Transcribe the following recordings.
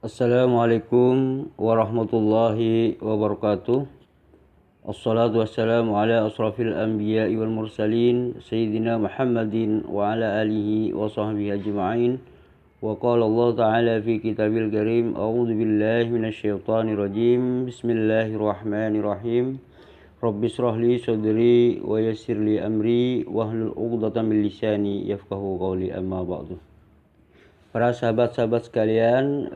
Assalamualaikum warahmatullahi wabarakatuh. Assalatu wassalamu ala asrafil anbiya'i wal mursalin Sayyidina Muhammadin wa ala alihi wa sahbihi ajma'in. Wa qala Allah ta'ala fi kitabil karim, a'udzu billahi minasyaitonir rajim. Bismillahirrahmanirrahim. Rabbi shrah li sadri wa yassir li amri wahlul 'uqdatam min lisani yafqahu qawli, amma ba'du. Para sahabat-sahabat sekalian,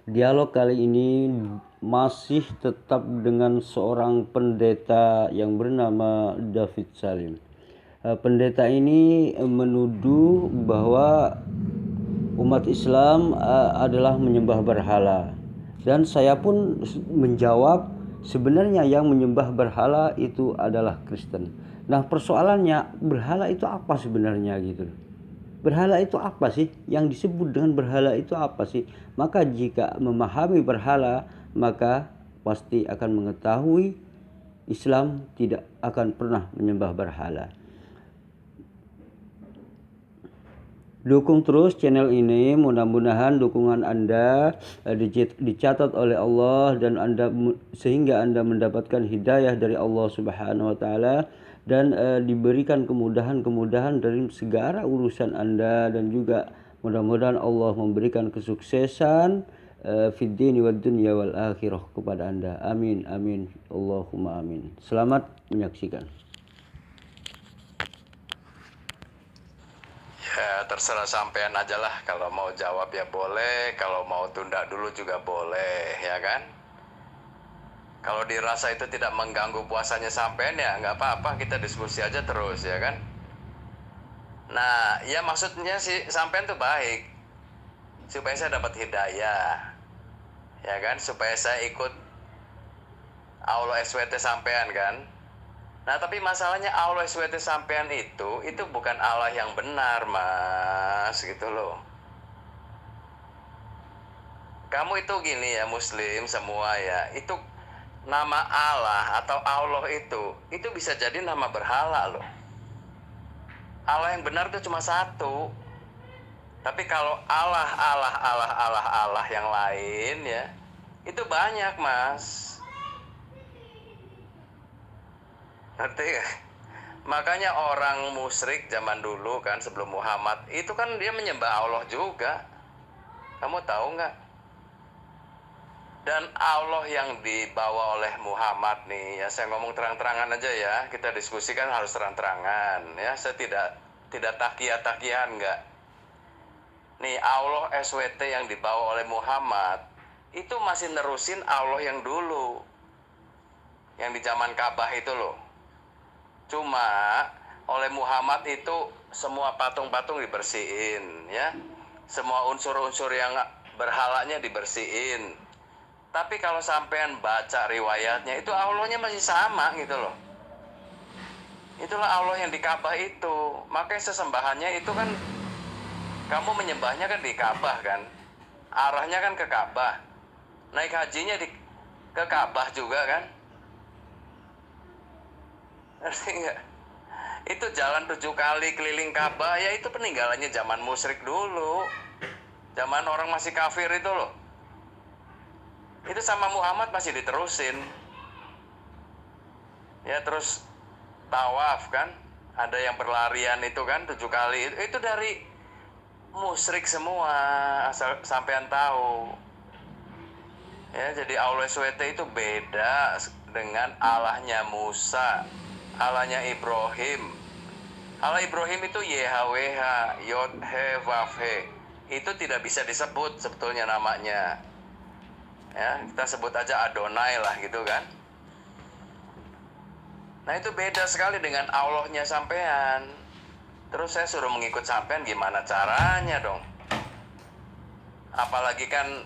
dialog kali ini masih tetap dengan seorang pendeta yang bernama David Salim. Pendeta ini menuduh bahwa umat Islam adalah menyembah berhala, dan saya pun menjawab sebenarnya yang menyembah berhala itu adalah Kristen. Nah, persoalannya berhala itu apa sebenarnya gitu. Berhala itu apa sih? Yang disebut dengan berhala itu apa sih? Maka jika memahami berhala, maka pasti akan mengetahui Islam tidak akan pernah menyembah berhala. Dukung terus channel ini, mudah-mudahan dukungan Anda dicatat oleh Allah dan sehingga Anda mendapatkan hidayah dari Allah Subhanahu wa taala dan diberikan kemudahan-kemudahan dari segala urusan Anda, dan juga mudah-mudahan Allah memberikan kesuksesan fid dini wad dunya wal akhirah kepada Anda. Amin amin Allahumma amin. Selamat menyaksikan. Ya, terserah sampean aja lah. Kalau mau jawab ya boleh, kalau mau tunda dulu juga boleh, ya kan? Kalau dirasa itu tidak mengganggu puasanya sampean, ya nggak apa-apa, kita diskusi aja terus, ya kan? Nah, ya maksudnya sih sampean tuh baik, supaya saya dapat hidayah, ya kan? Supaya saya ikut Allah SWT sampean kan? Nah, tapi masalahnya Allah SWT sampean itu bukan Allah yang benar, Mas, gitu loh. Kamu itu gini ya, Muslim semua ya, itu nama Allah atau Allah itu bisa jadi nama berhala loh. Allah yang benar itu cuma satu. Tapi kalau Allah yang lain ya, itu banyak, Mas. Ngerti gak? Makanya orang musyrik zaman dulu kan, sebelum Muhammad, itu kan dia menyembah Allah juga. Kamu tahu nggak? Dan Allah yang dibawa oleh Muhammad nih, ya saya ngomong terang-terangan aja ya, kita diskusikan harus terang-terangan ya, saya tidak takiah-takihan nggak. Nih Allah SWT yang dibawa oleh Muhammad itu masih nerusin Allah yang dulu, yang di zaman Ka'bah itu loh. Cuma oleh Muhammad itu semua patung-patung dibersihin ya, semua unsur-unsur yang berhalanya dibersihin. Tapi kalau sampean baca riwayatnya, itu Allahnya masih sama gitu loh. Itulah Allah yang di Ka'bah itu. Makanya sesembahannya itu kan, kamu menyembahnya kan di Ka'bah kan, arahnya kan ke Ka'bah, naik hajinya ke Ka'bah juga kan. Ngerti nggak? Itu jalan 7 kali keliling Ka'bah, ya itu peninggalannya zaman musyrik dulu, zaman orang masih kafir itu loh. Itu sama Muhammad masih diterusin ya. Terus tawaf kan, ada yang berlarian itu kan 7 kali, itu dari musyrik semua, asal sampean tahu ya. Jadi Allah SWT itu beda dengan Allahnya Musa, Allahnya Ibrahim. Allah Ibrahim itu YHWH, Yod He Vav He, itu tidak bisa disebut sebetulnya namanya ya, kita sebut aja Adonai lah gitu kan. Nah, itu beda sekali dengan Allahnya sampean. Terus saya suruh mengikut sampean, gimana caranya dong? Apalagi kan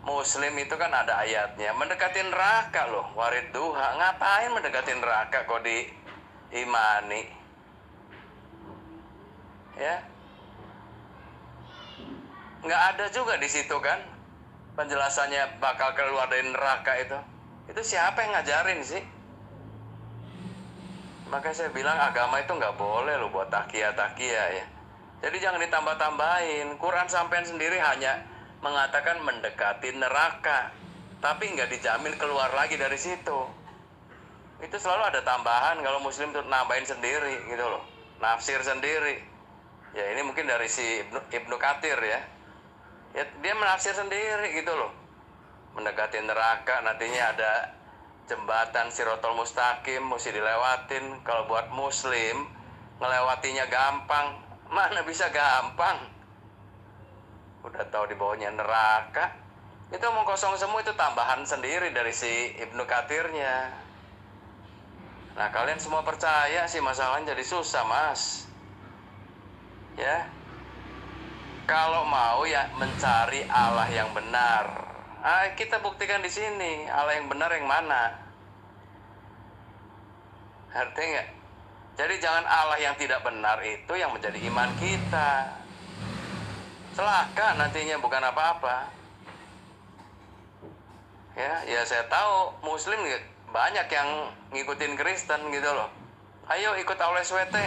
Muslim itu kan ada ayatnya, mendekati neraka loh, warid duha. Ngapain mendekati neraka kok diimani ya? Nggak ada juga di situ kan penjelasannya bakal keluar dari neraka itu. Itu siapa yang ngajarin sih? Makanya saya bilang agama itu nggak boleh loh buat takia-takia ya. Jadi jangan ditambah-tambahin. Quran sampean sendiri hanya mengatakan mendekati neraka, tapi nggak dijamin keluar lagi dari situ. Itu selalu ada tambahan kalau Muslim tuh nambahin sendiri gitu loh, nafsir sendiri. Ya ini mungkin dari si Ibnu Katsir ya. Ya dia menafsir sendiri gitu loh. Mendekati neraka, nantinya ada jembatan Sirotol Mustaqim mesti dilewatin. Kalau buat Muslim ngelewatinya gampang, mana bisa gampang. Udah tahu di bawahnya neraka, itu omong kosong semua, itu tambahan sendiri dari si Ibnu Katsirnya. Nah kalian semua percaya sih, masalahnya jadi susah mas. Ya, kalau mau ya mencari Allah yang benar. Kita buktikan di sini Allah yang benar yang mana. Ngerti nggak? Jadi jangan Allah yang tidak benar itu yang menjadi iman kita. Celaka nantinya, bukan apa-apa. Ya saya tahu Muslim banyak yang ngikutin Kristen gitu loh. Ayo ikut Allah SWT.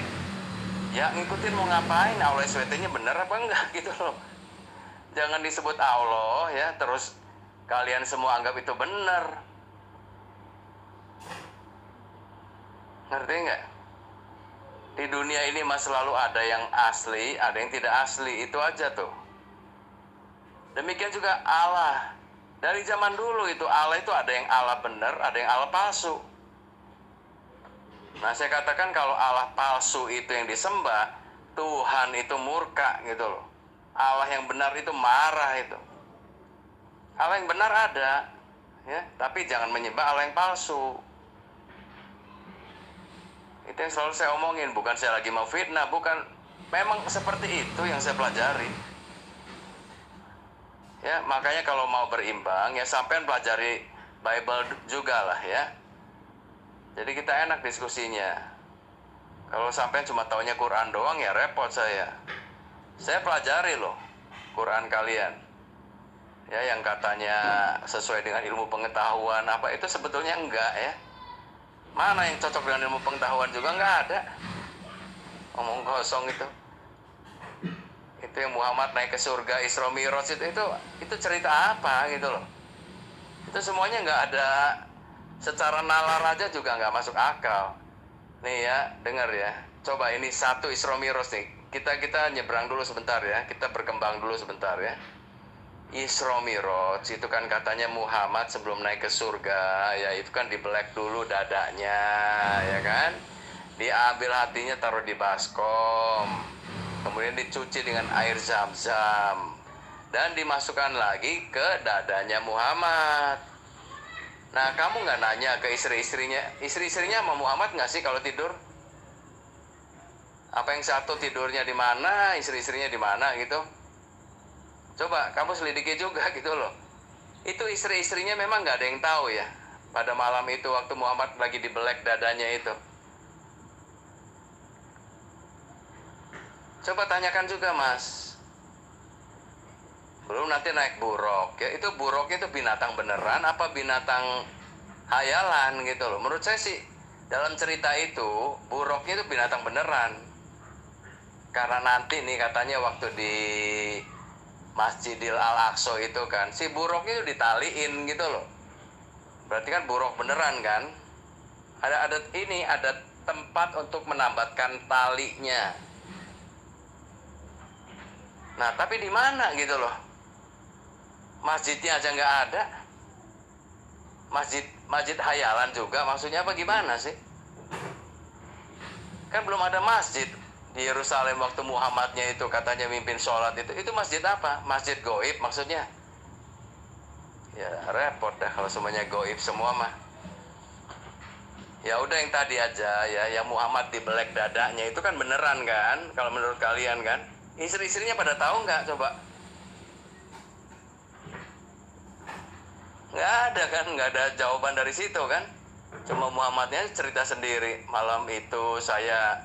Ya ngikutin mau ngapain? Allah SWT-nya bener apa enggak gitu loh. Jangan disebut Allah ya, terus kalian semua anggap itu benar. Ngerti nggak? Di dunia ini mas selalu ada yang asli, ada yang tidak asli, itu aja tuh. Demikian juga Allah. Dari zaman dulu itu Allah itu ada yang Allah benar, ada yang Allah palsu. Nah saya katakan kalau Allah palsu itu yang disembah, Tuhan itu murka gitu loh. Allah yang benar itu marah itu. Allah yang benar ada, ya, tapi jangan menyembah Allah yang palsu. Itu yang selalu saya omongin, bukan saya lagi mau fitnah, bukan. Memang seperti itu yang saya pelajari. Ya, makanya kalau mau berimbang ya sampean pelajari Bible juga lah ya. Jadi kita enak diskusinya. Kalau sampean cuma taunya Quran doang ya repot saya. Saya pelajari loh Quran kalian. Ya, yang katanya sesuai dengan ilmu pengetahuan apa itu sebetulnya enggak ya. Mana yang cocok dengan ilmu pengetahuan juga enggak ada. Omong kosong itu. Itu yang Muhammad naik ke surga Isra Mi'raj itu cerita apa gitu loh. Itu semuanya nggak ada, secara nalar aja juga nggak masuk akal. Nih ya, dengar ya. Coba ini satu Isra Mi'raj nih. Kita nyebrang dulu sebentar ya. Kita berkembang dulu sebentar ya. Isra Mi'raj itu kan katanya Muhammad sebelum naik ke surga ya, itu kan dibelek dulu dadanya ya kan. Diambil hatinya taruh di baskom. Kemudian dicuci dengan air zam-zam dan dimasukkan lagi ke dadanya Muhammad. Nah kamu nggak nanya ke istri-istrinya sama Muhammad nggak sih kalau tidur? Apa yang satu tidurnya di mana, istri-istrinya di mana gitu? Coba kamu selidiki juga gitu loh. Itu istri-istrinya memang nggak ada yang tahu ya pada malam itu waktu Muhammad lagi dibelek dadanya itu. Coba tanyakan juga mas. Belum nanti naik buruk ya, itu buruknya itu binatang beneran apa binatang hayalan gitu loh. Menurut saya sih dalam cerita itu buruknya itu binatang beneran. Karena nanti nih katanya waktu di Masjidil Al-Aqsa itu kan si buruknya itu ditaliin gitu loh. Berarti kan buruk beneran kan. Ada tempat untuk menambatkan talinya. Nah tapi di mana gitu loh, masjidnya aja nggak ada, masjid hayalan juga, maksudnya apa gimana sih? Kan belum ada masjid di Yerusalem waktu Muhammadnya itu katanya mimpin sholat itu masjid apa? Masjid goib maksudnya? Ya repot dah kalau semuanya goib semua mah. Ya udah yang tadi aja ya, yang Muhammad dibelek dadanya itu kan beneran kan? Kalau menurut kalian kan? Istri-istrinya pada tahu nggak coba? Nggak ada kan, nggak ada jawaban dari situ kan? Cuma Muhammadnya cerita sendiri. Malam itu saya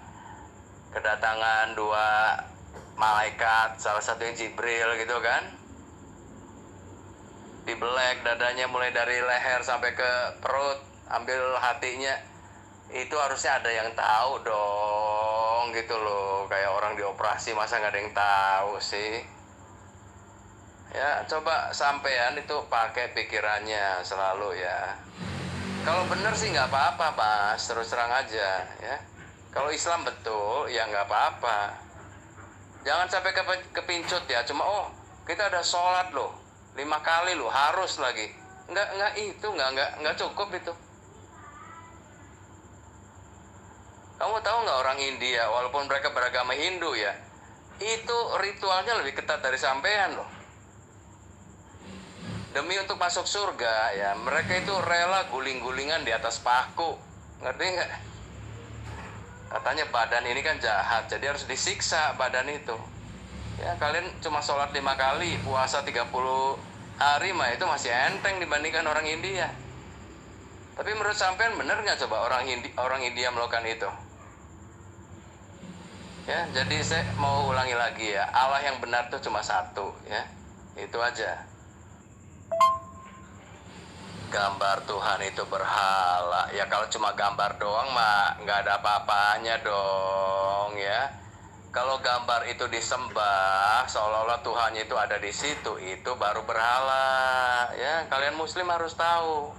kedatangan dua malaikat, salah satunya Jibril gitu kan? Dibelek dadanya mulai dari leher sampai ke perut, ambil hatinya. Itu harusnya ada yang tahu dong gitu loh. Kayak orang dioperasi masa nggak ada yang tahu sih. Ya, coba sampean itu pakai pikirannya selalu ya. Kalau bener sih nggak apa-apa, Mas. Terus terang aja ya. Kalau Islam betul, ya nggak apa-apa. Jangan sampai kepincut ya. Cuma kita ada sholat loh, 5 kali loh, harus lagi. Nggak itu, nggak cukup itu. Kamu tahu nggak orang India, walaupun mereka beragama Hindu ya, itu ritualnya lebih ketat dari sampean loh. Demi untuk masuk surga ya, mereka itu rela guling-gulingan di atas paku. Ngerti nggak? Katanya badan ini kan jahat, jadi harus disiksa badan itu. Ya, kalian cuma sholat 5 kali, puasa 30 hari mah itu masih enteng dibandingkan orang India. Tapi menurut sampean bener nggak coba orang India melakukan itu? Ya, jadi saya mau ulangi lagi ya, Allah yang benar tuh cuma satu ya, itu aja. Gambar Tuhan itu berhala ya, kalau cuma gambar doang mah nggak ada apa-apanya dong ya. Kalau gambar itu disembah seolah-olah Tuhannya itu ada di situ, itu baru berhala ya. Kalian muslim harus tahu.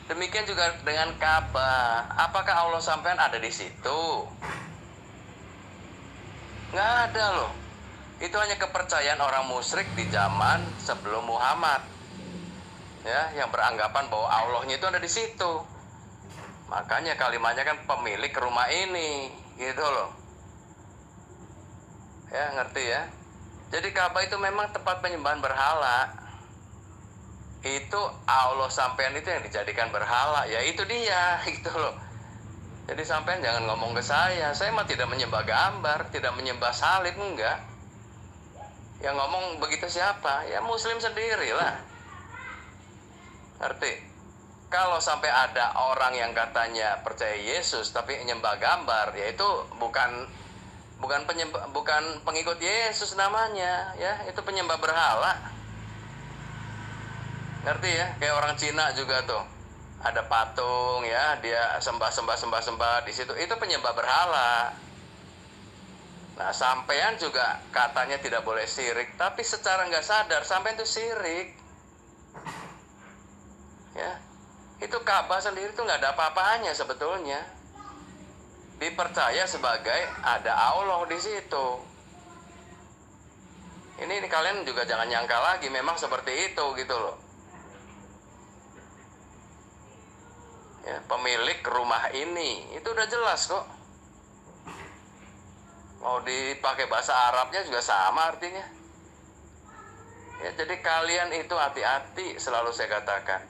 Demikian juga dengan Ka'bah. Apakah Allah sampean ada di situ? Nggak ada loh. Itu hanya kepercayaan orang musyrik di zaman sebelum Muhammad ya, yang beranggapan bahwa Allahnya itu ada di situ. Makanya kalimatnya kan pemilik rumah ini, gitu loh. Ya, ngerti ya? Jadi Ka'bah itu memang tempat penyembahan berhala. Itu Allah sampean itu yang dijadikan berhala, ya itu dia, gitu loh. Jadi sampean jangan ngomong ke saya mah tidak menyembah gambar, tidak menyembah salib, enggak. Yang ngomong begitu siapa? Ya muslim sendirilah. Ngerti? Kalau sampai ada orang yang katanya percaya Yesus tapi menyembah gambar, ya itu bukan pengikut Yesus namanya, ya itu penyembah berhala. Ngerti ya? Kayak orang Cina juga tuh, ada patung ya, dia sembah di situ, itu penyembah berhala. Nah, sampean juga katanya tidak boleh syirik, tapi secara nggak sadar sampean itu syirik. Ya, itu Ka'bah sendiri tuh nggak ada apa-apanya sebetulnya. Dipercaya sebagai ada Allah di situ. Ini kalian juga jangan nyangka lagi memang seperti itu gitu loh. Ya, pemilik rumah ini itu udah jelas kok. Mau dipakai bahasa Arabnya juga sama artinya. Ya, jadi kalian itu hati-hati, selalu saya katakan.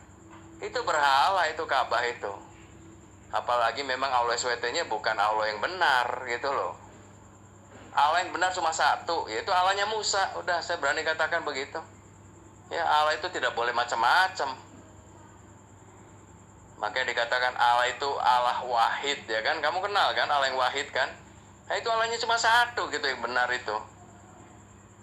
Itu berhala, itu Ka'bah itu. Apalagi memang Allah SWT-nya bukan Allah yang benar gitu loh. Allah yang benar cuma satu, yaitu Allahnya Musa. Udah, saya berani katakan begitu. Ya, Allah itu tidak boleh macam-macam. Makanya dikatakan Allah itu Allah wahid, ya kan? Kamu kenal kan Allah yang wahid kan? Nah, itu Allahnya cuma satu gitu yang benar itu.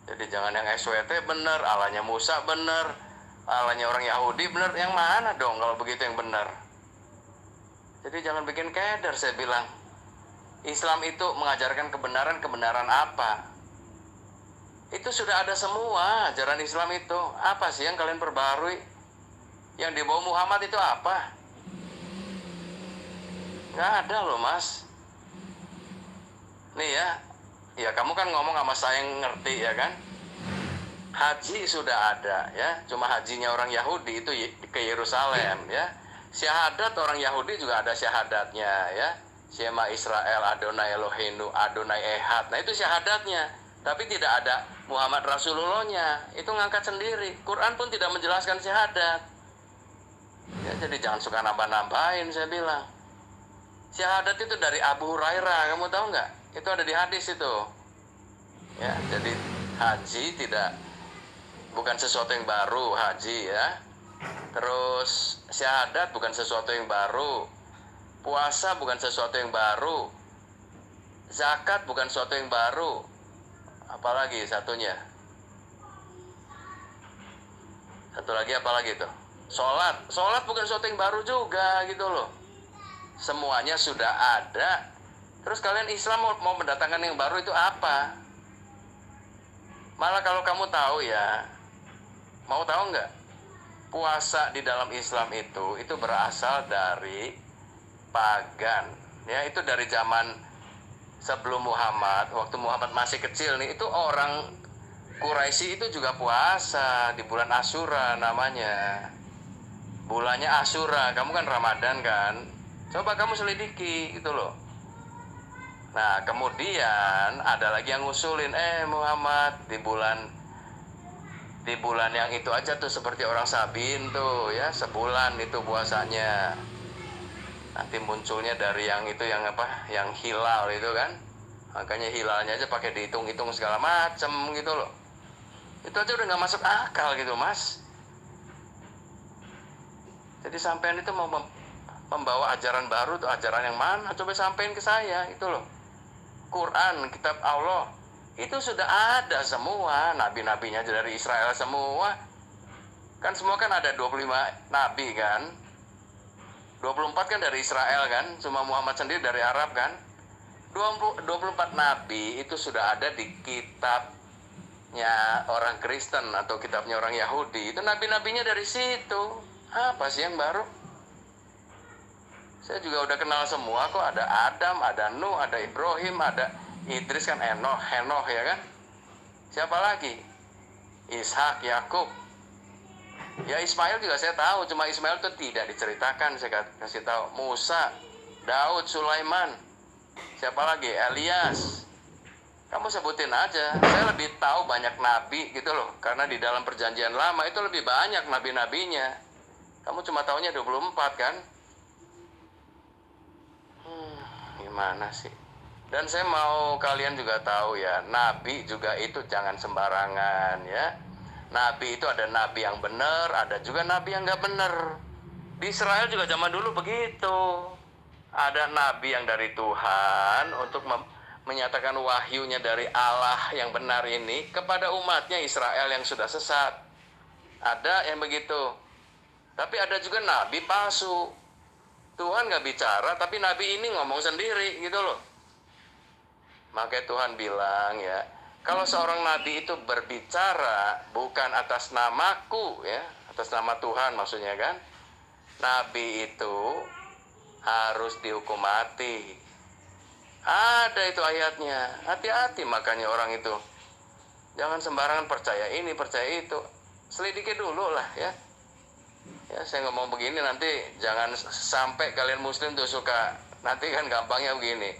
Jadi jangan yang SWT benar, Allahnya Musa benar, Allahnya orang Yahudi benar, yang mana dong kalau begitu yang benar? Jadi jangan bikin keder, saya bilang. Islam itu mengajarkan kebenaran apa? Itu sudah ada semua ajaran Islam itu. Apa sih yang kalian perbarui? Yang dibawa Muhammad itu apa? Nggak ada loh, Mas. Nih ya kamu kan ngomong sama saya yang ngerti ya kan? Haji sudah ada ya, cuma hajinya orang Yahudi itu ke Yerusalem ya. Syahadat orang Yahudi juga ada syahadatnya ya. Shema Israel, Adonai Eloheinu, Adonai Ehad. Nah itu syahadatnya. Tapi tidak ada Muhammad Rasulullahnya. Itu ngangkat sendiri. Quran pun tidak menjelaskan syahadat. Ya, jadi jangan suka nambah-nambahin, saya bilang. Syahadat itu dari Abu Hurairah, kamu tahu nggak? Itu ada di hadis itu. Ya, jadi haji bukan sesuatu yang baru, haji ya. Terus syahadat bukan sesuatu yang baru, puasa bukan sesuatu yang baru, zakat bukan sesuatu yang baru, apalagi satunya, satu lagi apalagi tuh, sholat bukan sesuatu yang baru juga gitu loh, semuanya sudah ada. Terus kalian Islam mau mendatangkan yang baru itu apa? Malah kalau kamu tahu ya, Mau tahu nggak? Puasa di dalam Islam itu berasal dari pagan. Ya, itu dari zaman sebelum Muhammad, waktu Muhammad masih kecil nih, itu orang Quraisy itu juga puasa di bulan Asyura namanya. Bulannya Asyura, kamu kan Ramadan kan? Coba kamu selidiki gitu loh. Nah, kemudian ada lagi yang ngusulin, Muhammad di bulan yang itu aja tuh seperti orang Sabin tuh ya, sebulan itu puasanya. Nanti munculnya dari yang itu yang apa? Yang hilal itu kan. Makanya hilalnya aja pakai dihitung-hitung segala macem gitu loh. Itu aja udah nggak masuk akal gitu, Mas. Jadi sampean itu mau membawa ajaran baru tuh, ajaran yang mana? Coba sampein ke saya itu loh. Quran, kitab Allah, itu sudah ada semua, nabi-nabinya dari Israel semua. Kan semua kan ada 25 nabi kan. 24 kan dari Israel kan, cuma Muhammad sendiri dari Arab kan. 24 nabi itu sudah ada di kitabnya orang Kristen atau kitabnya orang Yahudi. Itu nabi-nabinya dari situ. Apa sih yang baru? Saya juga udah kenal semua kok. Ada Adam, ada Nuh, ada Ibrahim, ada Idris kan, Henoh ya kan. Siapa lagi? Ishak, Yakub. Ya Ismail juga saya tahu, cuma Ismail itu tidak diceritakan. Saya kasih tahu. Musa, Daud, Sulaiman. Siapa lagi? Elias. Kamu sebutin aja. Saya lebih tahu banyak nabi gitu loh. Karena di dalam perjanjian lama itu lebih banyak nabi-nabinya. Kamu cuma tahunya 24 kan? Gimana sih? Dan saya mau kalian juga tahu ya, nabi juga itu jangan sembarangan ya. Nabi itu ada nabi yang benar, ada juga nabi yang nggak benar. Di Israel juga zaman dulu begitu. Ada nabi yang dari Tuhan untuk menyatakan wahyunya dari Allah yang benar ini kepada umatnya Israel yang sudah sesat. Ada yang begitu. Tapi ada juga nabi palsu. Tuhan nggak bicara, tapi nabi ini ngomong sendiri gitu loh. Makanya Tuhan bilang ya, kalau seorang nabi itu berbicara bukan atas namaku ya, atas nama Tuhan maksudnya kan, nabi itu harus dihukum mati. Ada itu ayatnya. Hati-hati makanya orang itu. Jangan sembarangan percaya ini, percaya itu. Selidiki dulu lah ya. Ya saya ngomong begini nanti jangan sampai kalian muslim tuh suka. Nanti kan gampangnya begini.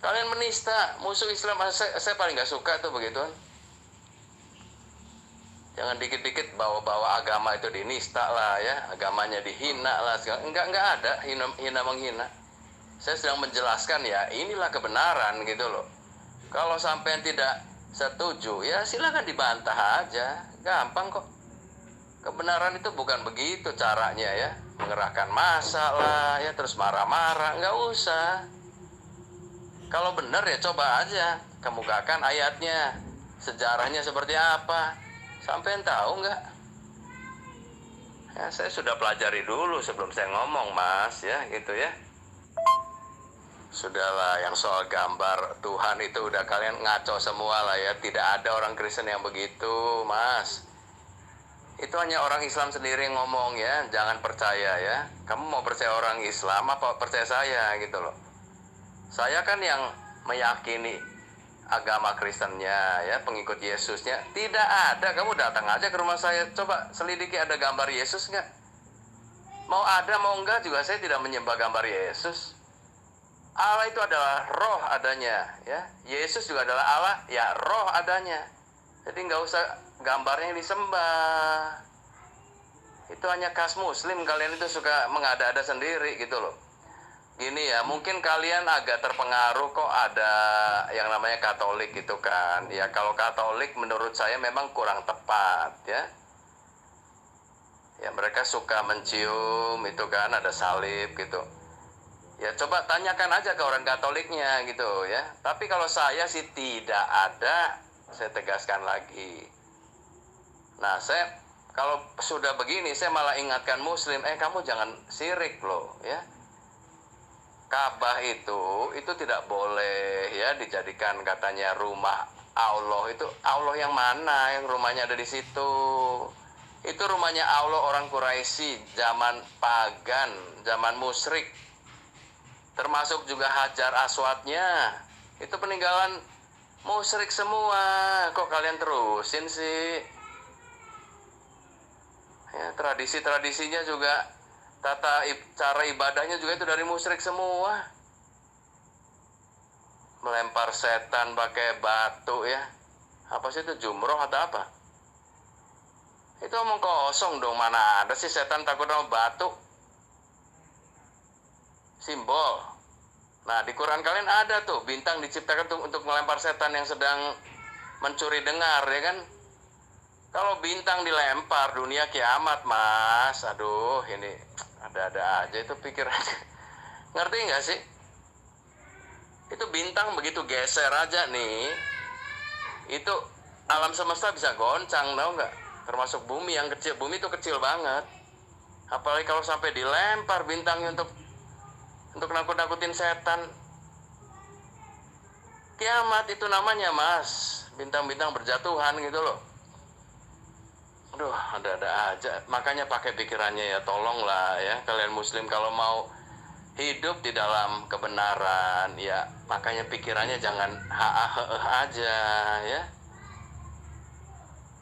Kalian menista, musuh Islam, saya paling gak suka tuh begituan. Jangan dikit-dikit bawa-bawa agama itu dinista lah ya, agamanya dihina lah. Enggak ada hina menghina. Saya sedang menjelaskan ya, inilah kebenaran gitu loh. Kalau sampai tidak setuju ya silakan dibantah aja, gampang kok. Kebenaran itu bukan begitu caranya ya, mengerahkan massa lah ya, terus marah-marah, nggak usah. Kalau benar ya coba aja, kemukakan ayatnya, sejarahnya seperti apa, sampean tahu nggak? Ya, saya sudah pelajari dulu sebelum saya ngomong mas ya, gitu ya. Sudahlah, yang soal gambar Tuhan itu udah kalian ngaco semua lah ya, tidak ada orang Kristen yang begitu mas. Itu hanya orang Islam sendiri yang ngomong ya, jangan percaya ya. Kamu mau percaya orang Islam apa percaya saya gitu loh. Saya kan yang meyakini agama Kristennya ya, pengikut Yesusnya. Tidak ada, kamu datang aja ke rumah saya, coba selidiki ada gambar Yesus nggak? Mau ada mau enggak juga saya tidak menyembah gambar Yesus. Allah itu adalah roh adanya ya. Yesus juga adalah Allah ya, roh adanya. Jadi nggak usah gambarnya yang disembah. Itu hanya khas muslim, kalian itu suka mengada-ada sendiri gitu loh. Gini ya, mungkin kalian agak terpengaruh kok ada yang namanya Katolik gitu kan. Ya kalau Katolik menurut saya memang kurang tepat ya. Ya mereka suka mencium itu kan, ada salib gitu. Ya coba tanyakan aja ke orang Katoliknya gitu ya. Tapi kalau saya sih tidak ada, saya tegaskan lagi. Nah saya kalau sudah begini saya malah ingatkan muslim, kamu jangan syirik loh ya. Ka'bah itu tidak boleh ya dijadikan katanya rumah Allah. Itu Allah yang mana yang rumahnya ada di situ? Itu rumahnya Allah orang Quraisy, zaman pagan, zaman musyrik. Termasuk juga Hajar Aswadnya. Itu peninggalan musyrik semua. Kok kalian terusin sih? Ya, tradisi-tradisinya juga, cara ibadahnya juga itu dari musyrik semua. Melempar setan pakai batu ya. Apa sih itu, jumroh atau apa? Itu omong kosong dong, mana ada sih setan takut sama batu. Simbol. Nah, di Quran kalian ada tuh, bintang diciptakan tuh untuk melempar setan yang sedang mencuri dengar, ya kan? Kalau bintang dilempar, dunia kiamat, Mas. Aduh, ini ada-ada aja itu pikirannya. Ngerti nggak sih? Itu bintang begitu geser aja nih, itu alam semesta bisa goncang, tau nggak? Termasuk bumi yang kecil. Bumi itu kecil banget. Apalagi kalau sampai dilempar bintangnya untuk nakut-nakutin setan. Kiamat itu namanya, Mas. Bintang-bintang berjatuhan gitu loh. Aduh, ada-ada aja. Makanya pakai pikirannya ya, tolonglah ya. Kalian muslim kalau mau hidup di dalam kebenaran, ya makanya pikirannya jangan aja ya.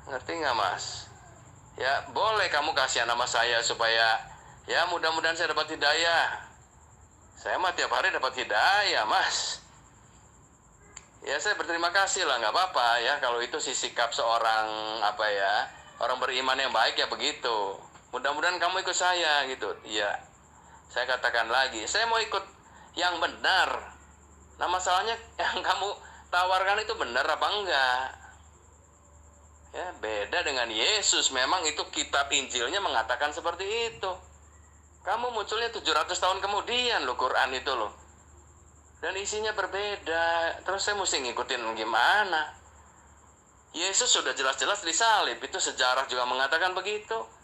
Ngerti nggak, Mas? Ya boleh kamu kasihan nama saya supaya ya mudah-mudahan saya dapat hidayah. Saya mah tiap hari dapat hidayah, Mas. Ya saya berterima kasih lah, nggak apa-apa ya kalau itu sih sikap seorang orang beriman yang baik ya begitu. Mudah-mudahan kamu ikut saya gitu. Iya. Saya katakan lagi, saya mau ikut yang benar. Nah masalahnya yang kamu tawarkan itu benar apa enggak? Ya beda dengan Yesus. Memang itu kitab Injilnya mengatakan seperti itu. Kamu munculnya 700 tahun kemudian loh Quran itu loh. Dan isinya berbeda. Terus saya mesti ngikutin gimana? Yesus sudah jelas-jelas disalib. Itu sejarah juga mengatakan begitu.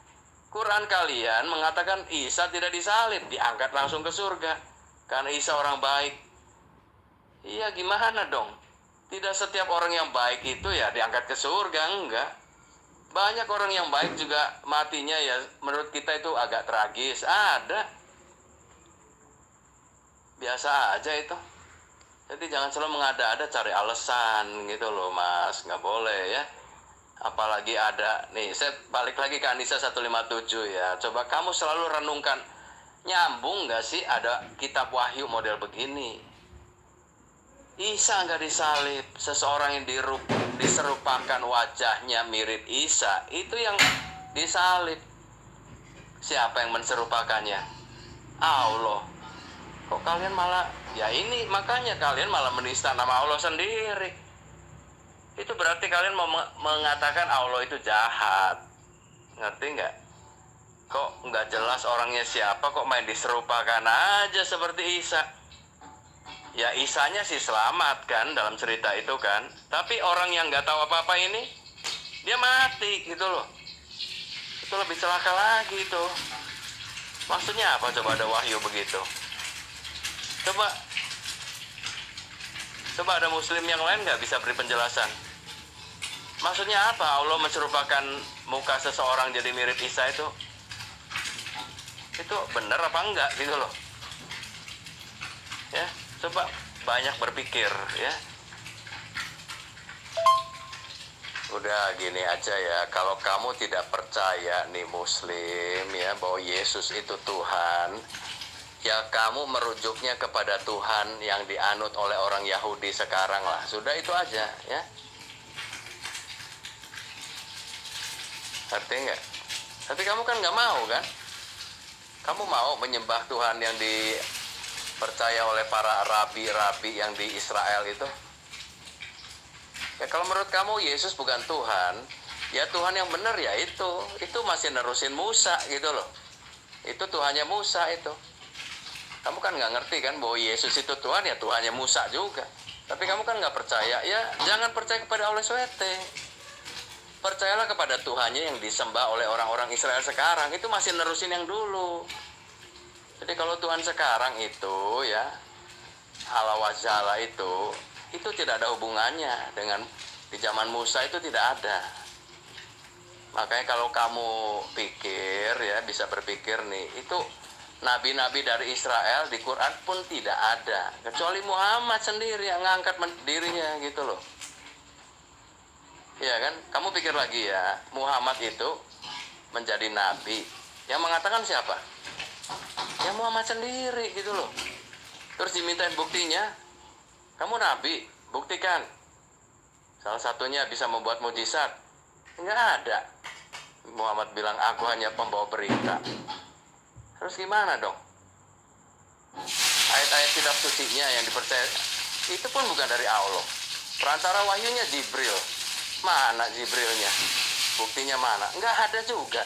Quran kalian mengatakan Isa tidak disalib, diangkat langsung ke surga. Karena Isa orang baik. Iya gimana dong? Tidak setiap orang yang baik itu ya diangkat ke surga, enggak. Banyak orang yang baik juga matinya ya menurut kita itu agak tragis. Ada. Biasa aja itu. Jadi jangan selalu mengada-ada cari alasan gitu loh, Mas. Nggak boleh ya. Apalagi ada, nih saya balik lagi ke An-Nisa 157 ya. Coba kamu selalu renungkan, nyambung nggak sih ada kitab Wahyu model begini? Isa nggak disalib, seseorang yang diserupakan wajahnya mirip Isa, itu yang disalib. Siapa yang menserupakannya? Allah. Kok kalian malah, ya ini makanya kalian malah menista nama Allah sendiri. Itu berarti kalian mau mengatakan Allah itu jahat. Ngerti nggak? Kok nggak jelas orangnya siapa, kok main diserupakan aja seperti Isa. Ya Isanya sih selamat kan dalam cerita itu kan. Tapi orang yang nggak tahu apa-apa ini, dia mati gitu loh. Itu lebih celaka lagi itu. Maksudnya apa coba ada wahyu begitu? Coba ada muslim yang lain nggak bisa beri penjelasan? Maksudnya apa Allah menserupakan muka seseorang jadi mirip Isa itu? Itu benar apa enggak gitu loh? Ya, coba banyak berpikir ya. Udah gini aja ya, kalau kamu tidak percaya nih muslim ya bahwa Yesus itu Tuhan, ya kamu merujuknya kepada Tuhan yang dianut oleh orang Yahudi sekarang lah. Sudah itu aja ya. Ngerti nggak? Tapi kamu kan nggak mau kan? Kamu mau menyembah Tuhan yang dipercaya oleh para rabi-rabi yang di Israel itu? Ya kalau menurut kamu Yesus bukan Tuhan, ya Tuhan yang benar ya itu masih nerusin Musa gitu loh. Itu Tuhannya Musa itu. Kamu kan nggak ngerti kan bahwa Yesus itu Tuhan, ya Tuhannya Musa juga. Tapi kamu kan nggak percaya, ya jangan percaya kepada Allah SWT. Percayalah kepada Tuhannya yang disembah oleh orang-orang Israel sekarang. Itu masih nerusin yang dulu. Jadi kalau Tuhan sekarang itu ya Allah wajalla itu tidak ada hubungannya dengan di zaman Musa, itu tidak ada. Makanya kalau kamu pikir ya, bisa berpikir nih, itu nabi-nabi dari Israel di Quran pun tidak ada, kecuali Muhammad sendiri yang ngangkat dirinya gitu loh. Iya kan? Kamu pikir lagi ya, Muhammad itu menjadi nabi, yang mengatakan siapa? Ya Muhammad sendiri gitu loh. Terus dimintain buktinya, kamu nabi, buktikan. Salah satunya bisa membuat mujizat. Nggak ada. Muhammad bilang, aku hanya pembawa berita. Terus gimana dong? Ayat-ayat kitab sucinya yang dipercaya itu pun bukan dari Allah. Perantara wahyunya Jibril. Mana Jibrilnya? Buktinya mana? Nggak ada juga.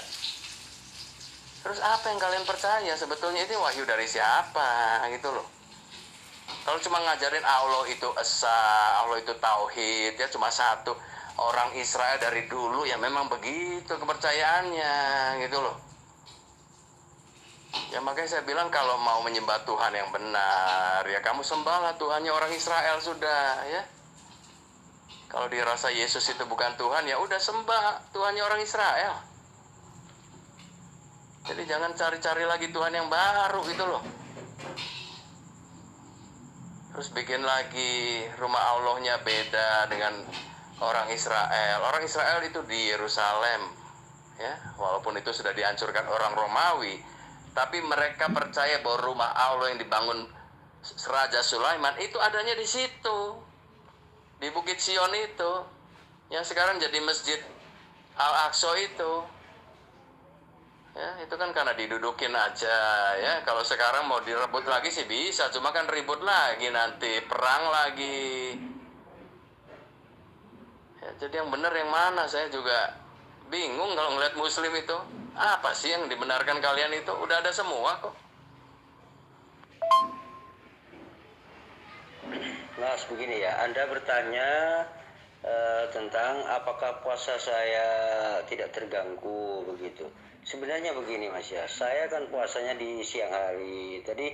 Terus apa yang kalian percaya? Sebetulnya ini wahyu dari siapa gitu loh. Kalau cuma ngajarin Allah itu esa, Allah itu tauhid, ya cuma satu. Orang Israel dari dulu ya memang begitu kepercayaannya gitu loh. Ya makanya saya bilang kalau mau menyembah Tuhan yang benar, ya kamu sembahlah Tuhannya orang Israel sudah ya. Kalau dirasa Yesus itu bukan Tuhan, ya udah sembah Tuhannya orang Israel. Jadi jangan cari-cari lagi Tuhan yang baru gitu loh. Terus bikin lagi rumah Allahnya beda dengan orang Israel. Orang Israel itu di Yerusalem, ya, walaupun itu sudah dihancurkan orang Romawi, tapi mereka percaya bahwa rumah Allah yang dibangun Raja Sulaiman itu adanya di situ, di Bukit Sion itu, yang sekarang jadi Masjid Al-Aqsa itu. Ya, itu kan karena didudukin aja ya. Kalau sekarang mau direbut lagi sih bisa, cuma kan ribut lagi nanti, perang lagi. Ya, jadi yang benar yang mana? Saya juga bingung kalau ngeliat Muslim itu. Apa sih yang dibenarkan kalian itu? Udah ada semua kok. Mas, begini ya, Anda bertanya tentang apakah puasa saya tidak terganggu begitu. Sebenarnya begini Mas ya, saya kan puasanya di siang hari. Tadi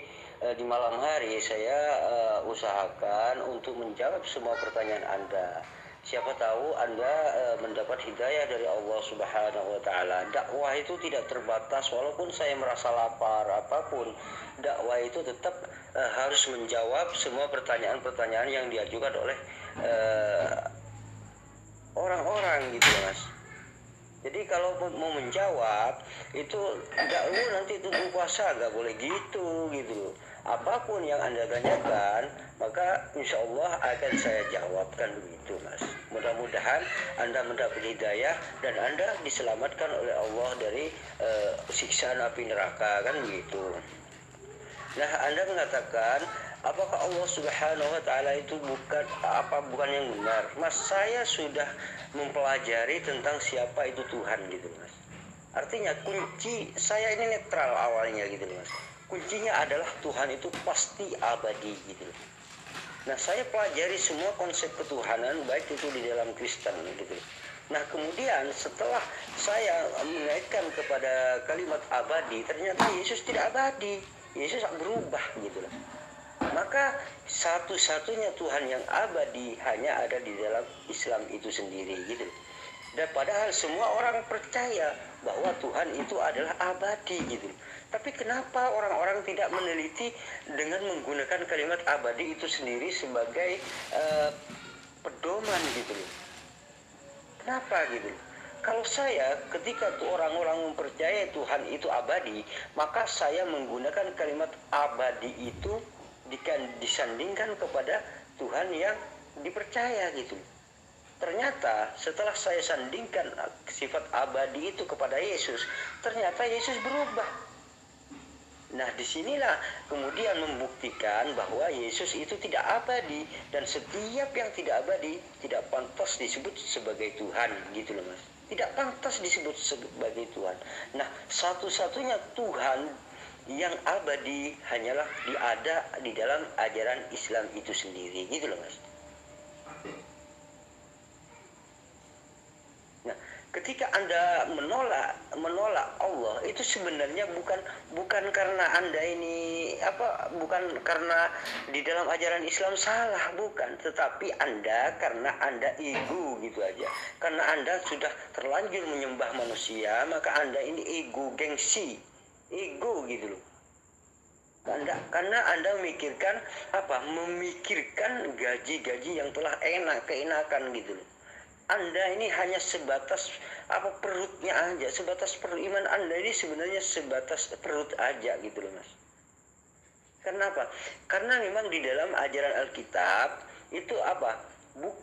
di malam hari saya usahakan untuk menjawab semua pertanyaan Anda. Siapa tahu Anda mendapat hidayah dari Allah Subhanahu wa taala. Dakwah itu tidak terbatas, walaupun saya merasa lapar apapun, dakwah itu tetap harus menjawab semua pertanyaan-pertanyaan yang diajukan oleh orang-orang gitu Mas. Jadi kalau mau menjawab itu nggak nanti tunggu puasa, nggak boleh gitu. Apapun yang Anda tanyakan maka insya Allah akan saya jawabkan begitu Mas. Mudah-mudahan Anda mendapat hidayah dan Anda diselamatkan oleh Allah dari siksaan api neraka kan begitu. Nah, Anda mengatakan apakah Allah Subhanahu wa taala itu bukan yang benar? Mas, saya sudah mempelajari tentang siapa itu Tuhan gitu, Mas. Artinya kunci saya ini netral awalnya gitu, Mas. Kuncinya adalah Tuhan itu pasti abadi gitu. Nah, saya pelajari semua konsep ketuhanan baik itu di dalam Kristen gitu. Nah, kemudian setelah saya mengaitkan kepada kalimat abadi, ternyata Yesus tidak abadi. Yesus berubah gitu loh. Maka satu-satunya Tuhan yang abadi hanya ada di dalam Islam itu sendiri gitu. Dan padahal semua orang percaya bahwa Tuhan itu adalah abadi gitu. Tapi kenapa orang-orang tidak meneliti dengan menggunakan kalimat abadi itu sendiri sebagai pedoman gitu loh. Kenapa gitu loh? Kalau saya ketika orang-orang mempercayai Tuhan itu abadi, maka saya menggunakan kalimat abadi itu disandingkan kepada Tuhan yang dipercaya gitu. Ternyata setelah saya sandingkan sifat abadi itu kepada Yesus, ternyata Yesus berubah. Nah, disinilah kemudian membuktikan bahwa Yesus itu tidak abadi, dan setiap yang tidak abadi tidak pantas disebut sebagai Tuhan gitu loh Mas. Tidak pantas disebut sebagai Tuhan. Nah, satu-satunya Tuhan yang abadi hanyalah ada di dalam ajaran Islam itu sendiri gitu loh Mas. Nah, ketika Anda menolak Allah, itu sebenarnya bukan karena Anda ini bukan karena di dalam ajaran Islam salah, bukan, tetapi karena Anda ego gitu aja. Karena Anda sudah terlanjur menyembah manusia, maka Anda ini ego, gengsi, ego gitu loh. Karena Anda memikirkan gaji-gaji yang telah keenakan gitu loh. Anda ini hanya sebatas perutnya aja, sebatas perut. Iman Anda ini sebenarnya sebatas perut aja gitu loh, Mas. Kenapa? Karena memang di dalam ajaran Alkitab itu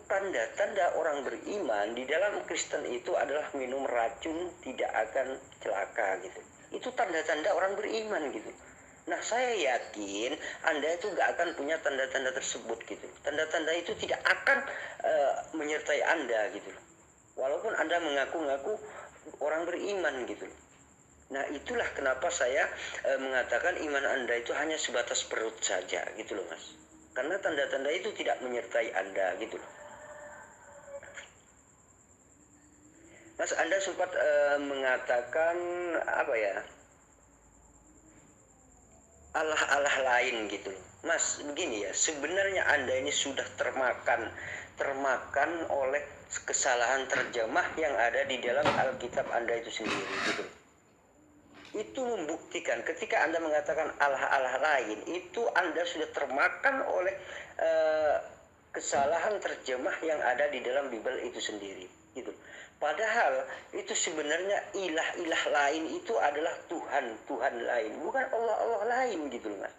tanda-tanda orang beriman di dalam Kristen itu adalah minum racun tidak akan celaka gitu. Itu tanda-tanda orang beriman gitu. Nah, saya yakin Anda itu gak akan punya tanda-tanda tersebut gitu. Tanda-tanda itu tidak akan menyertai Anda gitu. Walaupun Anda mengaku-ngaku orang beriman gitu. Nah, itulah kenapa saya mengatakan iman Anda itu hanya sebatas perut saja gitu loh, Mas. Karena tanda-tanda itu tidak menyertai Anda gitu loh. Mas, Anda sempat mengatakan Allah-Allah lain gitu loh. Mas, begini ya, sebenarnya Anda ini sudah termakan oleh kesalahan terjemah yang ada di dalam Alkitab Anda itu sendiri gitu. Itu membuktikan ketika Anda mengatakan Allah-Allah lain, itu Anda sudah termakan oleh kesalahan terjemah yang ada di dalam Bible itu sendiri gitu. Padahal itu sebenarnya ilah-ilah lain itu adalah Tuhan lain, bukan Allah lain gitu loh, Mas.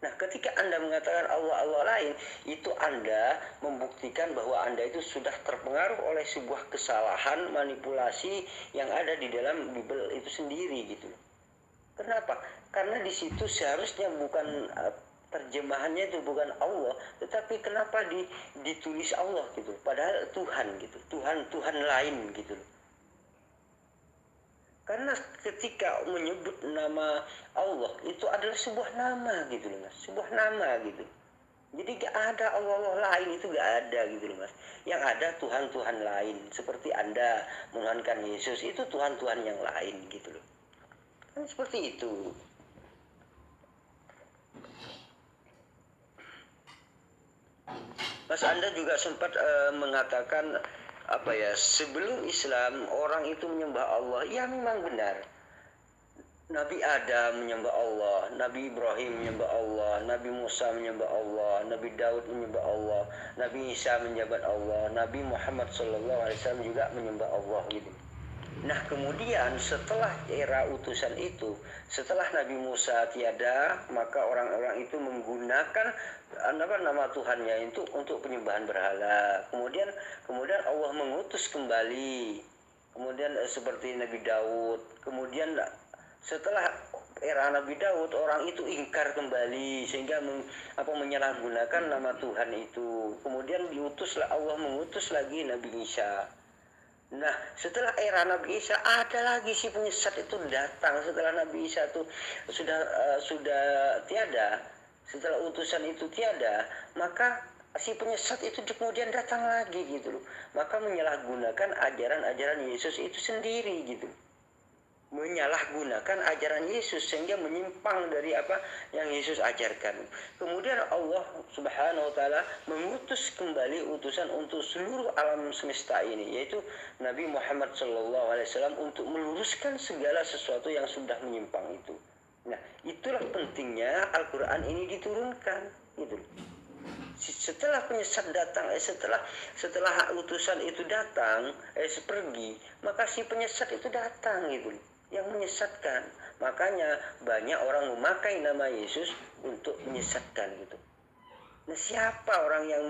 Nah, ketika Anda mengatakan Allah lain, itu Anda membuktikan bahwa Anda itu sudah terpengaruh oleh sebuah kesalahan manipulasi yang ada di dalam Bible itu sendiri gitu loh. Kenapa? Karena di situ seharusnya bukan terjemahannya itu bukan Allah, tetapi kenapa ditulis Allah gitu, padahal Tuhan gitu, Tuhan lain gitu. Karena ketika menyebut nama Allah itu adalah sebuah nama gitu loh, Mas, sebuah nama gitu. Jadi gak ada Allah lain, itu gak ada gitu loh, Mas. Yang ada Tuhan lain, seperti Anda menuhankan Yesus, itu Tuhan yang lain gitu loh. Kan seperti itu. Mas, Anda juga sempat mengatakan sebelum Islam orang itu menyembah Allah. Ya, memang benar. Nabi Adam menyembah Allah, Nabi Ibrahim menyembah Allah, Nabi Musa menyembah Allah, Nabi Daud menyembah Allah, Nabi Isa menyembah Allah, Nabi Muhammad SAW juga menyembah Allah gitu. Nah, kemudian setelah era utusan itu, setelah Nabi Musa tiada, maka orang-orang itu menggunakan nama Tuhannya itu untuk penyembahan berhala. Kemudian Allah mengutus kembali. Kemudian seperti Nabi Daud. Kemudian setelah era Nabi Daud, orang itu ingkar kembali sehingga menyalahgunakan nama Tuhan itu. Kemudian Allah mengutus lagi Nabi Isa. Nah, setelah era Nabi Isa ada lagi si penyesat itu datang. Setelah Nabi Isa itu sudah tiada, setelah utusan itu tiada, maka si penyesat itu kemudian datang lagi gitu loh. Maka menyalahgunakan ajaran-ajaran Yesus itu sendiri gitu. Menyalahgunakan ajaran Yesus sehingga menyimpang dari apa yang Yesus ajarkan. Kemudian Allah Subhanahu wa taala mengutus kembali utusan untuk seluruh alam semesta ini, yaitu Nabi Muhammad SAW untuk meluruskan segala sesuatu yang sudah menyimpang itu. Nah, itulah pentingnya Al-Qur'an ini diturunkan gitu. Setelah penyesat datang, setelah utusan itu datang, pergi, maka si penyesat itu datang gitu, yang menyesatkan. Makanya banyak orang memakai nama Yesus untuk menyesatkan gitu. Nah, siapa orang yang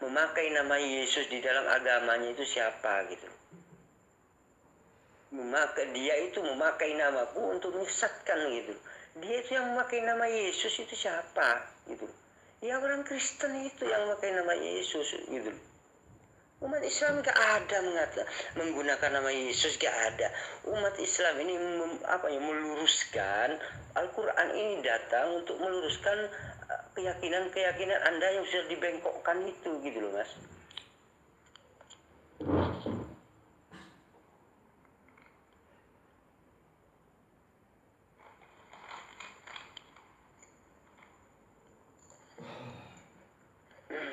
memakai nama Yesus di dalam agamanya itu siapa gitu? Dia itu memakai namaku untuk menyesatkan gitu. Dia itu yang memakai nama Yesus itu siapa gitu? Ya, orang Kristen itu yang memakai nama Yesus gitu. Umat Islam gak ada menggunakan nama Yesus, gak ada. Umat Islam ini meluruskan Al-Quran ini datang untuk meluruskan keyakinan Anda yang sudah dibengkokkan itu gitu loh, Mas.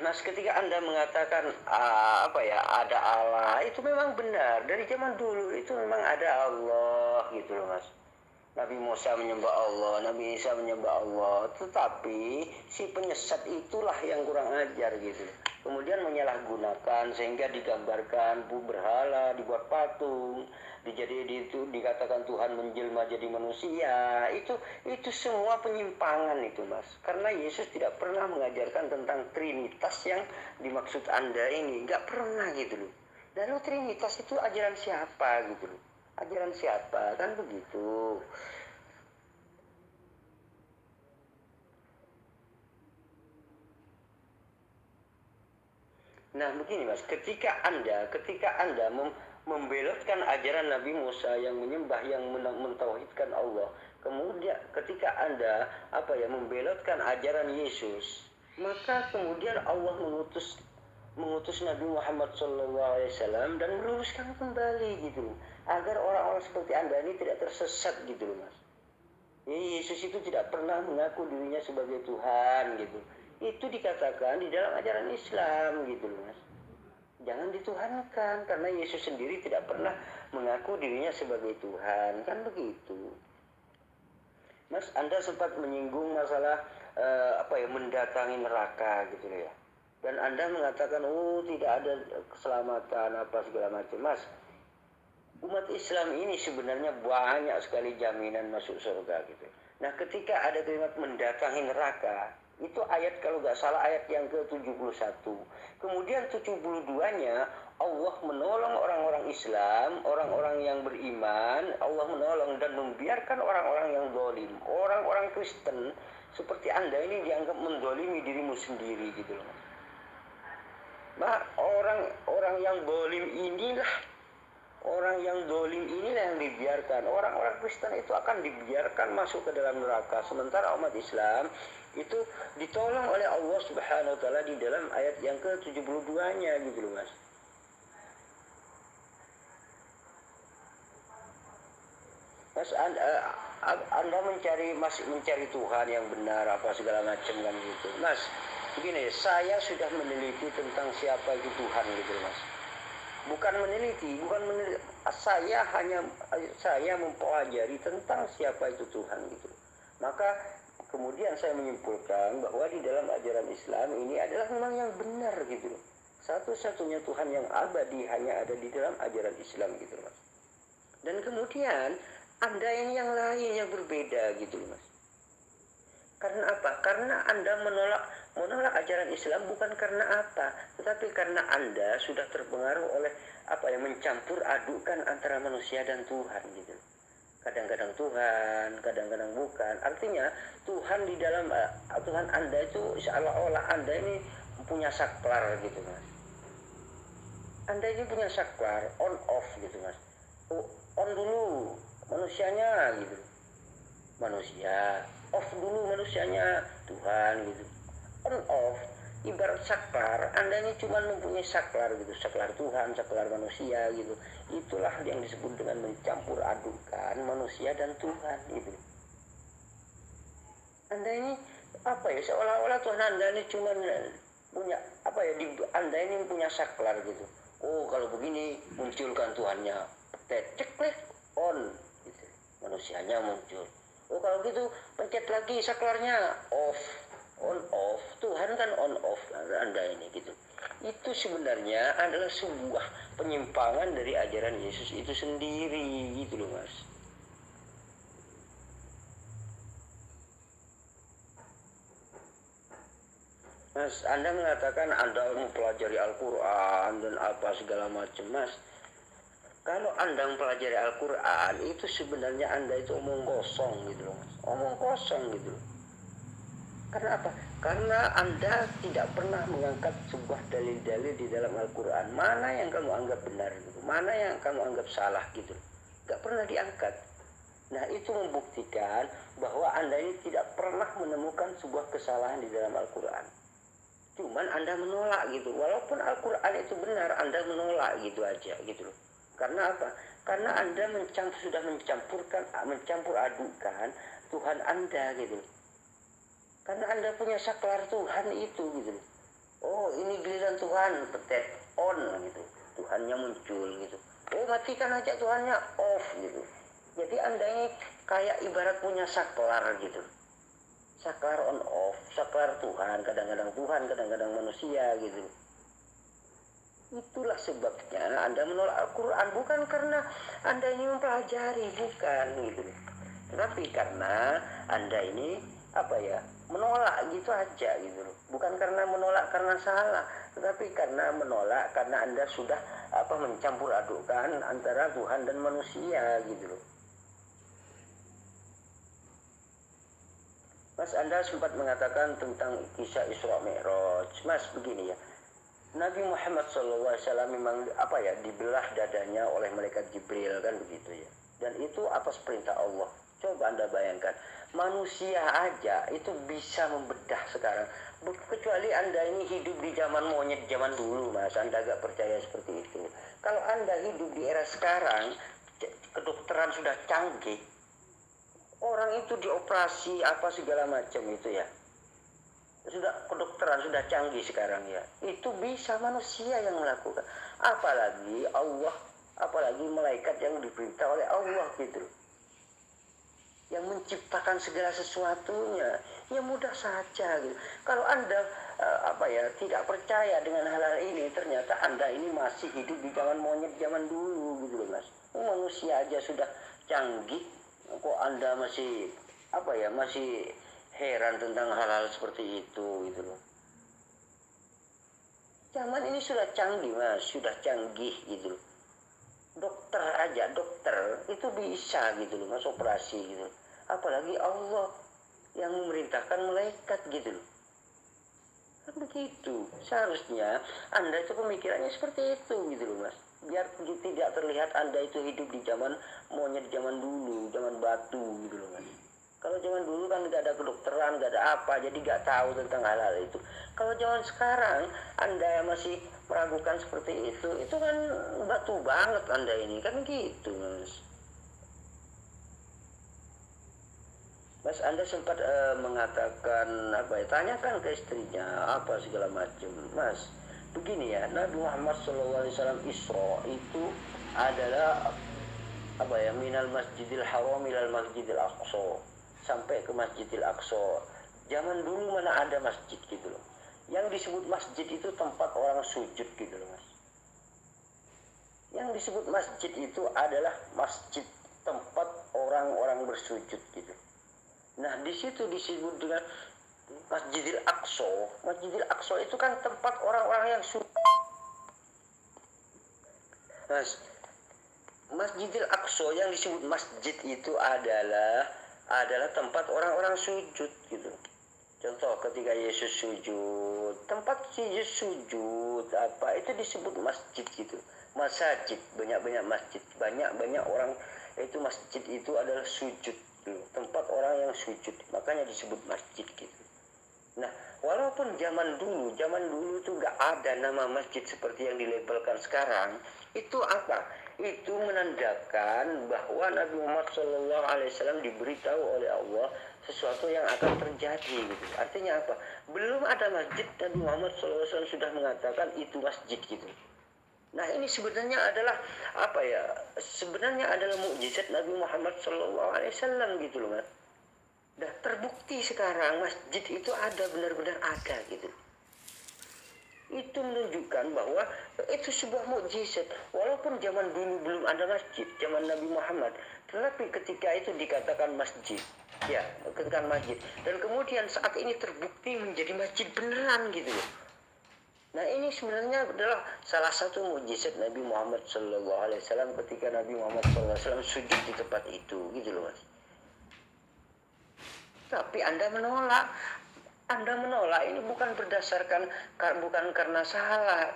Mas, ketika Anda mengatakan ada Allah, itu memang benar. Dari zaman dulu itu memang ada Allah gitu loh, Mas. Nabi Musa menyembah Allah, Nabi Isa menyembah Allah, tetapi si penyesat itulah yang kurang ajar gitu. Kemudian menyalahgunakan sehingga digambarkan berhala, dibuat patung, dikatakan Tuhan menjelma jadi manusia. Itu semua penyimpangan itu, Mas. Karena Yesus tidak pernah mengajarkan tentang Trinitas yang dimaksud Anda ini, nggak pernah gitu loh. Lalu Trinitas itu ajaran siapa gitu loh? Ajaran siapa, kan begitu. Nah begini Mas, ketika anda membelotkan ajaran Nabi Musa yang menyembah, yang mentauhidkan Allah, kemudian ketika Anda membelotkan ajaran Yesus, maka kemudian Allah mengutus Nabi Muhammad SAW dan meluruskan kembali gitu, agar orang-orang seperti Anda ini tidak tersesat gitu loh Mas. Yesus itu tidak pernah mengaku dirinya sebagai Tuhan gitu. Itu dikatakan di dalam ajaran Islam gitu loh Mas. Jangan dituhankan, karena Yesus sendiri tidak pernah mengaku dirinya sebagai Tuhan, kan begitu. Mas, Anda sempat menyinggung masalah mendatangi neraka gitu loh ya. Dan Anda mengatakan, tidak ada keselamatan apa segala macam. Mas, umat Islam ini sebenarnya banyak sekali jaminan masuk surga gitu. Nah, ketika ada kalimat mendatangi neraka, itu ayat kalau nggak salah ayat yang ke-71. Kemudian 72-nya Allah menolong orang-orang Islam, orang-orang yang beriman, Allah menolong dan membiarkan orang-orang yang zalim, orang-orang Kristen seperti Anda ini dianggap mendolimi dirimu sendiri gitu loh. Nah, orang yang zalim inilah, orang yang zalim inilah yang dibiarkan. Orang-orang Kristen itu akan dibiarkan masuk ke dalam neraka. Sementara umat Islam itu ditolong oleh Allah Subhanahu wa taala di dalam ayat yang ke-72-nya gitu loh Mas. Mas, Anda mencari Tuhan yang benar apa segala macam kan gitu. Mas, begini, saya sudah meneliti tentang siapa itu Tuhan gitu Mas. Bukan meneliti, saya mempelajari tentang siapa itu Tuhan gitu. Maka kemudian saya menyimpulkan bahwa di dalam ajaran Islam ini adalah memang yang benar gitu. Satu-satunya Tuhan yang abadi hanya ada di dalam ajaran Islam gitu Mas. Dan kemudian Anda ini yang lain yang berbeda gitu Mas. Karena apa? Karena Anda menolak ajaran Islam bukan karena apa, tetapi karena Anda sudah terpengaruh oleh mencampur adukan antara manusia dan Tuhan gitu. Kadang-kadang Tuhan, kadang-kadang bukan. Artinya Tuhan di dalam Tuhan Anda itu seolah-olah Anda ini punya saklar gitu Mas. Anda ini punya saklar on off gitu Mas. On dulu manusianya gitu. Manusia, off dulu manusianya, Tuhan gitu. On off, ibarat saklar, Anda ini cuma mempunyai saklar gitu, saklar Tuhan, saklar manusia gitu. Itulah yang disebut dengan mencampur adukan manusia dan Tuhan gitu. Anda ini seolah-olah Tuhan Anda ini cuma punya Anda ini punya saklar gitu. Kalau begini munculkan Tuhannya, cek on gitu. Manusianya muncul. Kalau gitu pencet lagi saklarnya, off, on off. Tuhan kan on off Anda ini gitu. Itu sebenarnya adalah sebuah penyimpangan dari ajaran Yesus itu sendiri gitu loh Mas. Mas, Anda mengatakan Anda mempelajari Al-Quran dan apa segala macam Mas. Kalau Anda mempelajari Al-Quran, itu sebenarnya Anda itu omong kosong gitu loh Mas. Omong kosong gitu loh. Karena apa? Karena Anda tidak pernah mengangkat sebuah dalil-dalil di dalam Al-Quran. Mana yang kamu anggap benar gitu. Mana yang kamu anggap salah gitu. Gak pernah diangkat. Nah, itu membuktikan bahwa Anda ini tidak pernah menemukan sebuah kesalahan di dalam Al-Quran. Cuman Anda menolak gitu. Walaupun Al-Quran itu benar, Anda menolak gitu aja gitu loh. Karena apa? Karena Anda sudah mencampur adukan Tuhan Anda gitu. Karena Anda punya saklar Tuhan itu gitu. Oh ini giliran Tuhan, petet on gitu, Tuhannya muncul gitu. Oh matikan aja Tuhannya, off gitu. Jadi Anda ini kayak ibarat punya saklar gitu, saklar on off, saklar Tuhan, kadang-kadang Tuhan, kadang-kadang manusia gitu. Itulah sebabnya Anda menolak Al-Quran, bukan karena Anda ini mempelajari, bukan gitu, tetapi karena Anda ini menolak gitu aja gitu loh. Bukan karena menolak karena salah, tetapi karena menolak karena Anda sudah mencampur adukkan antara Tuhan dan manusia gitu loh. Mas, Anda sempat mengatakan tentang kisah Isra Mi'raj. Mas, begini ya, Nabi Muhammad SAW memang dibelah dadanya oleh malaikat Jibril kan begitu ya. Dan itu atas perintah Allah. Coba Anda bayangkan, manusia aja itu bisa membedah sekarang. Kecuali Anda ini hidup di zaman monyet zaman dulu, Mas. Anda gak percaya seperti itu. Kalau Anda hidup di era sekarang, kedokteran sudah canggih. Orang itu dioperasi apa segala macam itu ya. Sudah kedokteran sudah canggih sekarang ya, itu bisa manusia yang melakukan, apalagi Allah, apalagi malaikat yang diperintah oleh Allah gitu, yang menciptakan segala sesuatunya. Ya mudah saja gitu. Kalau Anda tidak percaya dengan hal-hal ini, ternyata Anda ini masih hidup di zaman monyet zaman dulu gitu loh, Mas. Manusia aja sudah canggih, kok Anda masih masih heran tentang hal-hal seperti itu gitu loh. Zaman ini sudah canggih, Mas, sudah canggih gitu loh. Dokter itu bisa gitu loh, Mas, operasi gitu loh. Apalagi Allah yang memerintahkan malaikat gitu loh. Kan begitu. Seharusnya Anda itu pemikirannya seperti itu gitu loh, Mas. Biar tidak terlihat Anda itu hidup di zaman monyet zaman dulu, zaman batu gitu loh, Mas. Kalau zaman dulu kan nggak ada kedokteran, nggak ada apa, jadi nggak tahu tentang hal-hal itu. Kalau zaman sekarang Anda masih meragukan seperti itu kan batu banget Anda ini, kan gitu, Mas. Mas, Anda sempat mengatakan tanyakan ke istrinya apa segala macam. Mas, begini ya, Nabi Muhammad SAW Isra itu adalah minal Masjidil Haram ilal Masjidil Aqsa, sampai ke Masjidil Aqsa. Zaman dulu mana ada masjid gitu loh. Yang disebut masjid itu tempat orang sujud gitu loh, Mas. Yang disebut masjid itu adalah masjid, tempat orang-orang bersujud gitu. Nah, di situ disebut dengan Masjidil Aqsa. Masjidil Aqsa itu kan tempat orang-orang yang sujud. Mas, Masjidil Aqsa yang disebut masjid itu adalah tempat orang-orang sujud gitu. Contoh ketika Yesus sujud, tempat Yesus sujud itu disebut masjid gitu. Masjid, banyak-banyak masjid, banyak-banyak orang, itu masjid itu adalah sujud gitu. Tempat orang yang sujud, makanya disebut masjid gitu. Nah, walaupun zaman dulu itu nggak ada nama masjid seperti yang dilabelkan sekarang, itu itu menandakan bahwa Nabi Muhammad SAW diberitahu oleh Allah sesuatu yang akan terjadi gitu. Artinya apa? Belum ada masjid, Nabi Muhammad SAW sudah mengatakan itu masjid gitu. Nah, ini sebenarnya adalah sebenarnya adalah mukjizat Nabi Muhammad SAW gitu loh, Mas. Nah, terbukti sekarang masjid itu ada, benar-benar ada gitu. Itu menunjukkan bahwa itu sebuah mukjizat. Walaupun zaman dulu belum ada masjid, zaman Nabi Muhammad, tetapi ketika itu dikatakan masjid, ya, dikatakan masjid, dan kemudian saat ini terbukti menjadi masjid beneran gitu. Nah, ini sebenarnya adalah salah satu mukjizat Nabi Muhammad SAW ketika Nabi Muhammad SAW sujud di tempat itu gitu loh, Mas. Tapi Anda menolak ini bukan berdasarkan, bukan karena salah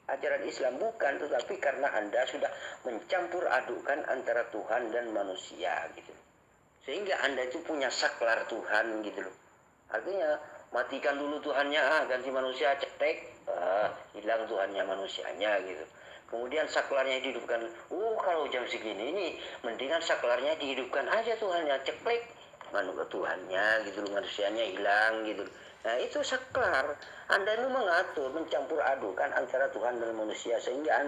ajaran Islam, bukan, tetapi karena Anda sudah mencampur adukkan antara Tuhan dan manusia gitu. Sehingga Anda itu punya saklar Tuhan gitu loh. Artinya matikan dulu Tuhannya, ganti manusia, cetek, hilang Tuhannya manusianya gitu. Kemudian saklarnya dihidupkan. Kalau jam segini ini mendingan saklarnya dihidupkan aja Tuhannya, ceklek, ke Tuhannya gitu loh, manusianya hilang gitu. Nah itu saklar. Anda ini mengatur, mencampur adukan antara Tuhan dan manusia, sehingga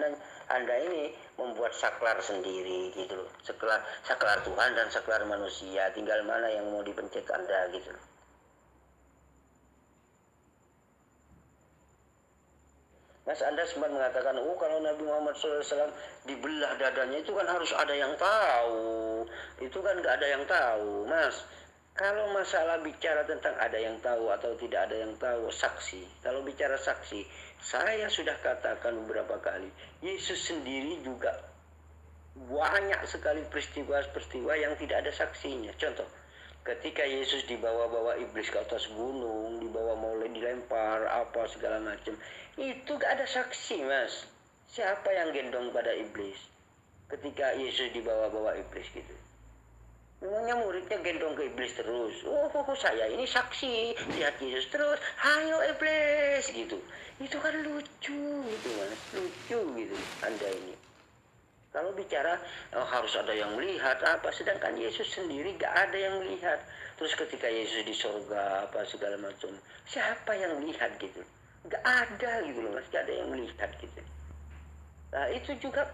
Anda ini membuat saklar sendiri gitu loh. Saklar Tuhan dan saklar manusia, tinggal mana yang mau dipencet Anda gitu loh. Mas, Anda sempat mengatakan, kalau Nabi Muhammad SAW dibelah dadanya, itu kan harus ada yang tahu. Itu kan nggak ada yang tahu, Mas. Kalau masalah bicara tentang ada yang tahu atau tidak ada yang tahu, saksi. Kalau bicara saksi, saya sudah katakan beberapa kali, Yesus sendiri juga banyak sekali peristiwa-peristiwa yang tidak ada saksinya. Contoh, ketika Yesus dibawa-bawa iblis ke atas gunung, dibawa mulai dilempar, apa segala macam, itu gak ada saksi, Mas. Siapa yang gendong pada iblis ketika Yesus dibawa-bawa iblis gitu? Memangnya muridnya gendong ke iblis terus. Saya ini saksi, lihat Yesus terus, hayo iblis gitu. Itu kan lucu gitu, Mas, lucu gitu Anda ini. Kalau bicara harus ada yang melihat apa, sedangkan Yesus sendiri gak ada yang melihat. Terus ketika Yesus di surga apa segala macam, siapa yang melihat gitu? Gak ada gitu loh, Mas, gak ada yang melihat gitu. Nah itu juga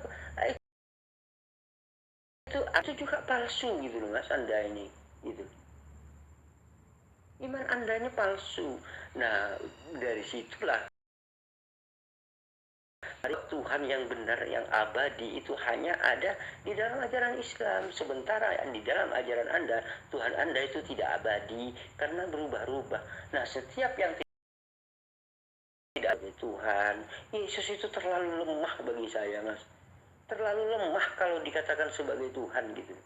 itu juga palsu gitu loh, Mas, Anda ini gitu. Iman Anda ini palsu. Nah dari situlah Tuhan yang benar, yang abadi itu hanya ada di dalam ajaran Islam. Sementara di dalam ajaran Anda, Tuhan Anda itu tidak abadi karena berubah-ubah. Nah setiap yang tidak ada Tuhan, Yesus itu terlalu lemah bagi saya, Mas. Terlalu lemah kalau dikatakan sebagai Tuhan gitu.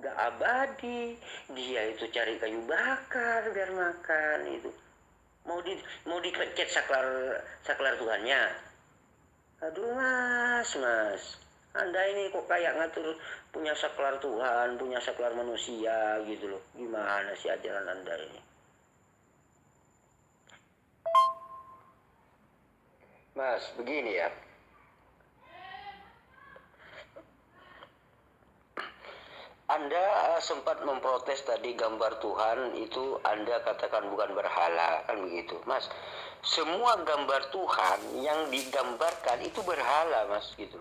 Gak abadi, dia itu cari kayu bakar biar makan itu. Mau dipecet saklar Tuhannya. Aduh, Mas, Anda ini kok kayak ngatur punya saklar Tuhan, punya saklar manusia gitu loh. Gimana sih ajaran Anda ini? Mas, begini ya. Anda sempat memprotes tadi gambar Tuhan itu Anda katakan bukan berhala, kan begitu, Mas. Semua gambar Tuhan yang digambarkan itu berhala, Mas, gitu.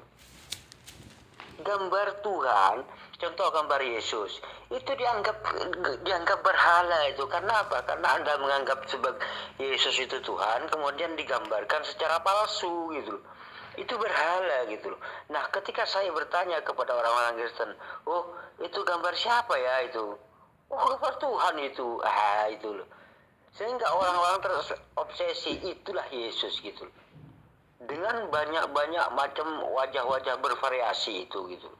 Gambar Tuhan, contoh gambar Yesus, itu dianggap berhala itu. Karena apa? Karena Anda menganggap sebagai Yesus itu Tuhan, kemudian digambarkan secara palsu gitu. Itu berhala gitu loh. Nah ketika saya bertanya kepada orang-orang Kristen, oh itu gambar siapa ya itu? Oh gambar Tuhan itu. Itu loh. Sehingga orang-orang terobsesi itulah Yesus gitu loh. Dengan banyak-banyak macam wajah-wajah bervariasi itu gitu.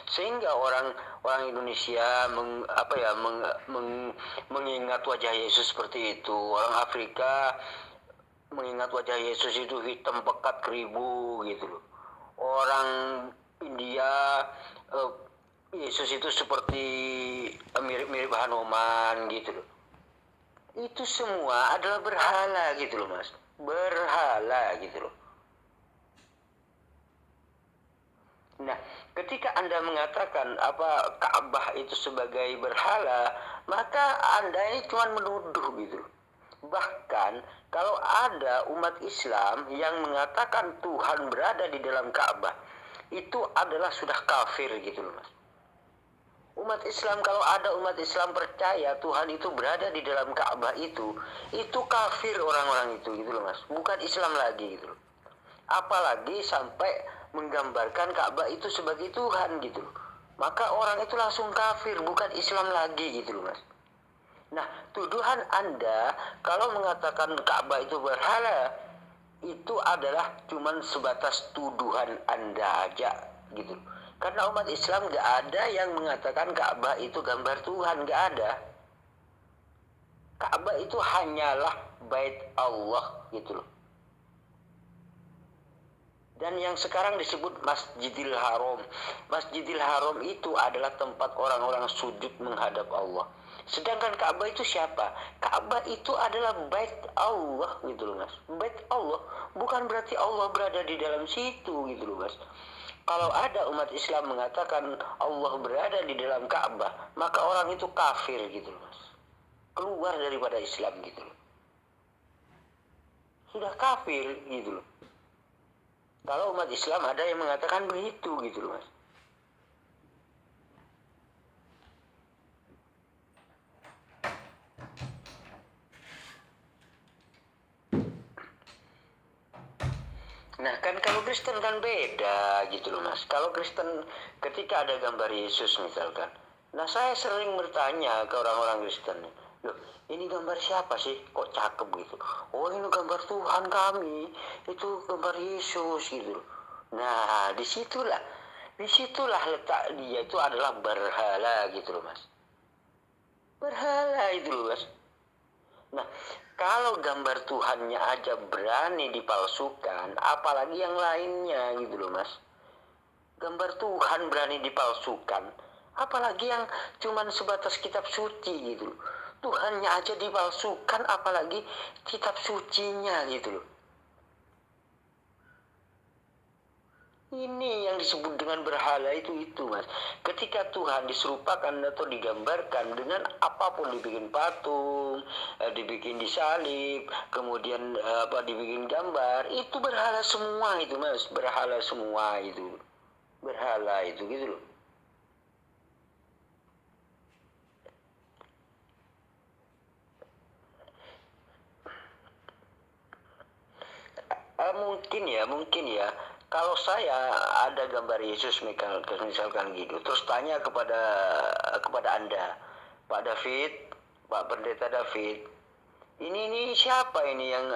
Sehingga orang Indonesia mengingat wajah Yesus seperti itu. Orang Afrika mengingat wajah Yesus itu hitam pekat keribu gitu loh. Orang India Yesus itu seperti mirip-mirip Hanuman gitu loh. Itu semua adalah berhala gitu loh, Mas. Berhala gitu loh. Nah, ketika Anda mengatakan Ka'bah itu sebagai berhala, maka Anda ini cuma menuduh gitu loh. Bahkan kalau ada umat Islam yang mengatakan Tuhan berada di dalam Ka'bah, itu adalah sudah kafir gitu loh, Mas. Umat Islam, kalau ada umat Islam percaya Tuhan itu berada di dalam Ka'bah itu kafir orang-orang itu gitu loh, Mas. Bukan Islam lagi gitu loh. Apalagi sampai menggambarkan Ka'bah itu sebagai Tuhan gitu loh. Maka orang itu langsung kafir, bukan Islam lagi gitu loh, Mas. Nah, tuduhan Anda kalau mengatakan Ka'bah itu berhala, itu adalah cuman sebatas tuduhan Anda aja gitu. Karena umat Islam gak ada yang mengatakan Ka'bah itu gambar Tuhan, gak ada. Ka'bah itu hanyalah bait Allah gitu loh. Dan yang sekarang disebut Masjidil Haram. Masjidil Haram itu adalah tempat orang-orang sujud menghadap Allah. Sedangkan Ka'bah itu siapa? Ka'bah itu adalah bait Allah gitu loh, Mas. Bait Allah bukan berarti Allah berada di dalam situ gitu loh, Mas. Kalau ada umat Islam mengatakan Allah berada di dalam Ka'bah, maka orang itu kafir gitu loh, Mas. Keluar daripada Islam gitu loh. sudah kafir gitu loh. Kalau umat Islam ada yang mengatakan begitu gitu loh, Mas. Nah kan kalau Kristen kan beda gitu loh, Mas. Kalau Kristen ketika ada gambar Yesus misalkan, nah saya sering bertanya ke orang-orang Kristen, loh ini gambar siapa sih? Kok cakep gitu? Oh ini gambar Tuhan kami, itu gambar Yesus gitu loh. Nah disitulah letak dia itu adalah berhala gitu loh, Mas. Berhala itu loh, Mas. Nah, kalau gambar Tuhannya aja berani dipalsukan, apalagi yang lainnya gitu loh, Mas. Gambar Tuhan berani dipalsukan, apalagi yang cuman sebatas kitab suci gitu loh. Tuhannya aja dipalsukan, apalagi kitab sucinya gitu loh. Ini yang disebut dengan berhala itu Mas. Ketika Tuhan diserupakan atau digambarkan dengan apapun, dibikin patung, dibikin disalib, kemudian dibikin gambar, itu berhala semua itu, Mas. Berhala semua itu. Berhala itu gitu loh. Mungkin ya. Kalau saya ada gambar Yesus misalkan gitu, terus tanya kepada Anda, Pak David, Pak Pendeta David, ini siapa ini yang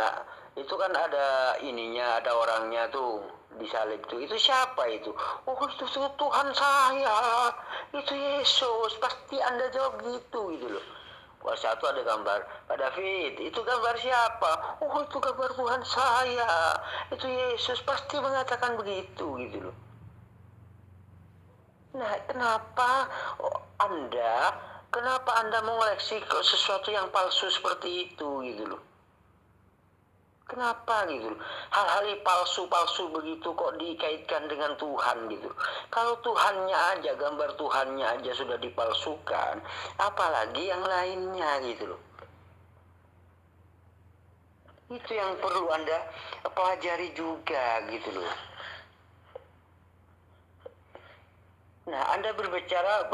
itu kan ada ininya, ada orangnya tuh disalib tuh, itu siapa itu? Oh itu Tuhan saya, itu Yesus. Pasti Anda jawab gitu loh. Wah, satu ada gambar, Pak David, itu gambar siapa? Oh, itu gambar Tuhan saya. Itu Yesus, pasti mengatakan begitu gitu loh. Nah, kenapa Anda mengoleksi sesuatu yang palsu seperti itu gitu loh? Kenapa gitu? Hal-hal palsu-palsu begitu kok dikaitkan dengan Tuhan gitu. Kalau Tuhannya aja, gambar Tuhannya aja sudah dipalsukan, apalagi yang lainnya gitu loh. Itu yang perlu Anda pelajari juga gitu loh. Nah, Anda berbicara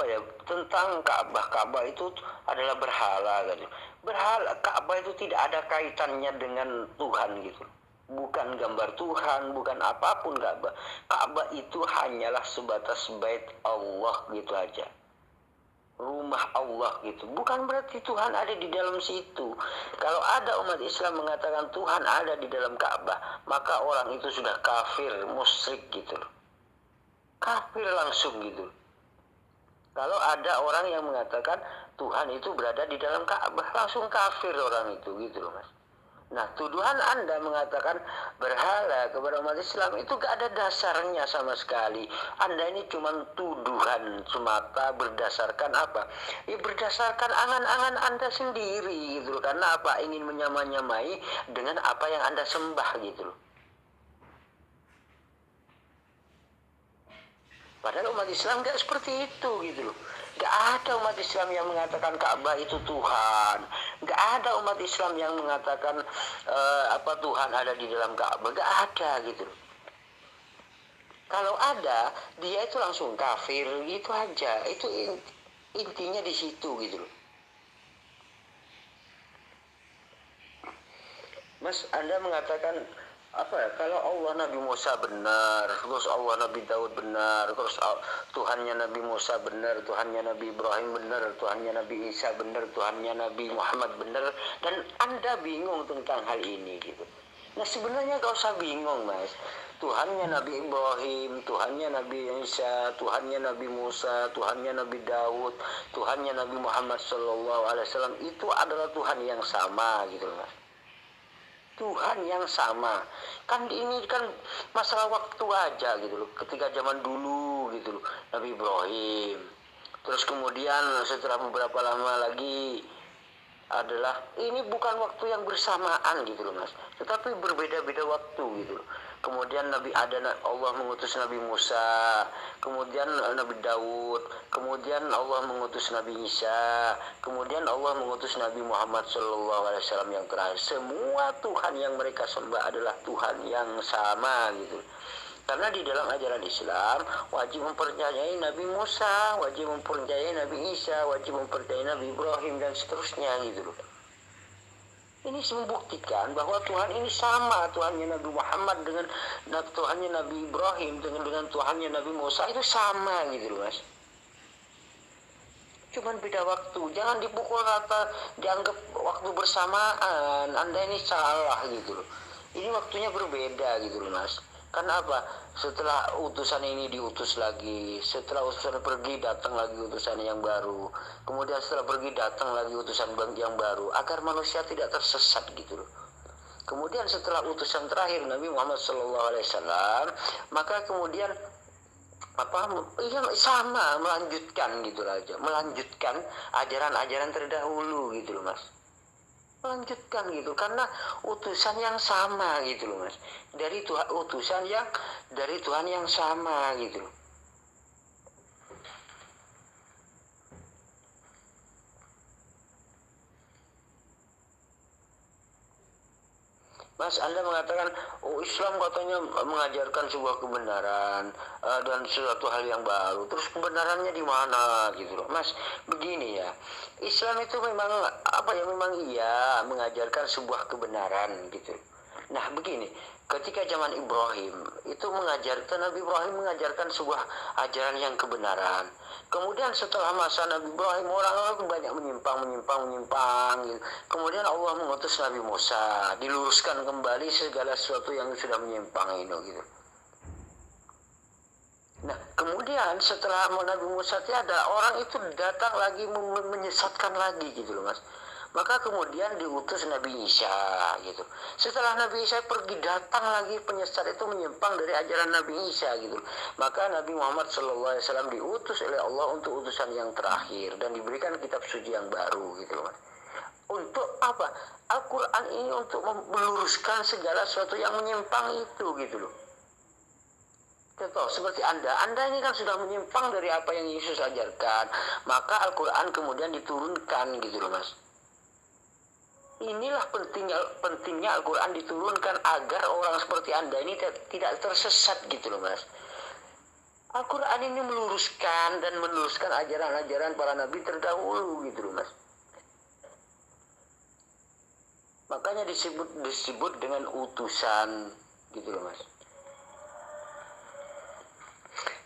tentang Ka'bah. Ka'bah itu adalah berhala gitu. Berhala, Ka'bah itu tidak ada kaitannya dengan Tuhan gitu. Bukan gambar Tuhan, bukan apapun Ka'bah. Ka'bah itu hanyalah sebatas bait Allah gitu aja. Rumah Allah gitu. Bukan berarti Tuhan ada di dalam situ. Kalau ada umat Islam mengatakan Tuhan ada di dalam Ka'bah, maka orang itu sudah kafir, musyrik gitu loh. Kafir langsung gitu. Kalau ada orang yang mengatakan Tuhan itu berada di dalam Ka'bah, langsung kafir orang itu gitu loh, Mas. Nah, tuduhan Anda mengatakan berhala kepada umat Islam itu gak ada dasarnya sama sekali. Anda ini cuma tuduhan semata berdasarkan apa? Ya berdasarkan angan-angan Anda sendiri gitu loh. Karena apa? Ingin menyamai dengan apa yang Anda sembah gitu loh. Padahal umat Islam gak seperti itu gitu loh. Gak ada umat Islam yang mengatakan Ka'bah itu Tuhan. Gak ada umat Islam yang mengatakan Tuhan ada di dalam Ka'bah. Gak ada gitu loh. Kalau ada, dia itu langsung kafir gitu aja. Itu intinya di situ gitu loh. Mas, Anda mengatakan kalau Allah Nabi Musa benar, terus Allah Nabi Daud benar, terus Tuhannya Nabi Musa benar, Tuhannya Nabi Ibrahim benar, Tuhannya Nabi Isa benar, Tuhannya Nabi Muhammad benar, dan Anda bingung tentang hal ini gitu. Nah sebenarnya gak usah bingung, Mas. Tuhannya Nabi Ibrahim, Tuhannya Nabi Isa, Tuhannya Nabi Musa, Tuhannya Nabi Daud, Tuhannya Nabi Muhammad SAW itu adalah Tuhan yang sama gitu, Mas. Tuhan yang sama. Kan ini kan masalah waktu aja gitu loh. Ketika zaman dulu gitu loh, Nabi Ibrahim. Terus kemudian setelah beberapa lama lagi adalah ini bukan waktu yang bersamaan gitu loh, Mas. Tetapi berbeda-beda waktu gitu loh. kemudian Allah mengutus Nabi Musa, kemudian Nabi Daud, kemudian Allah mengutus Nabi Isa, kemudian Allah mengutus Nabi Muhammad SAW yang terakhir. Semua Tuhan yang mereka sembah adalah Tuhan yang sama gitu. Karena di dalam ajaran Islam wajib mempercayai Nabi Musa, wajib mempercayai Nabi Isa, wajib mempercayai Nabi Ibrahim dan seterusnya gitu loh. Ini membuktikan bahwa Tuhan ini sama, Tuhannya Nabi Muhammad dengan Tuhannya Nabi Ibrahim dengan Tuhannya Nabi Musa itu sama gitu loh Mas. Cuman beda waktu, jangan dipukul rata, dianggap waktu bersamaan. Anda ini salah gitu loh. Ini waktunya berbeda gitu loh Mas. Karena apa? Setelah utusan ini diutus lagi, setelah utusan pergi datang lagi utusan yang baru, kemudian setelah pergi datang lagi utusan yang baru, agar manusia tidak tersesat gitu loh. Kemudian setelah utusan terakhir Nabi Muhammad SAW, maka kemudian sama melanjutkan gitu aja, melanjutkan ajaran-ajaran terdahulu gitu loh Mas. Melanjutkan gitu karena utusan yang sama gitu loh Mas, dari Tuhan yang sama gitu loh. Mas, Anda mengatakan, Islam katanya mengajarkan sebuah kebenaran dan suatu hal yang baru. Terus kebenarannya di mana gitu loh. Mas, begini ya. Islam itu memang memang iya mengajarkan sebuah kebenaran gitu. Nah, begini, ketika zaman Ibrahim itu Nabi Ibrahim mengajarkan sebuah ajaran yang kebenaran. Kemudian setelah masa Nabi Ibrahim orang-orang banyak menyimpang gitu. Kemudian Allah mengutus Nabi Musa, diluruskan kembali segala sesuatu yang sudah menyimpang itu gitu. Nah, kemudian setelah Nabi Musa tiada, orang itu datang lagi menyesatkan lagi gitu loh Mas. Maka kemudian diutus Nabi Isa gitu. Setelah Nabi Isa pergi, datang lagi penyesat itu menyimpang dari ajaran Nabi Isa gitu. Maka Nabi Muhammad SAW diutus oleh Allah untuk utusan yang terakhir dan diberikan kitab suci yang baru gitu loh Mas. Untuk apa? Al-Quran ini untuk meluruskan segala sesuatu yang menyimpang itu gitu loh. Contoh seperti Anda ini kan sudah menyimpang dari apa yang Yesus ajarkan. Maka Al-Quran kemudian diturunkan gitu loh Mas. Inilah pentingnya Al-Quran diturunkan agar orang seperti Anda ini tidak tersesat gitu loh Mas. Al-Quran ini meluruskan dan meneruskan ajaran-ajaran para nabi terdahulu gitu loh Mas. Makanya disebut dengan utusan gitu loh Mas.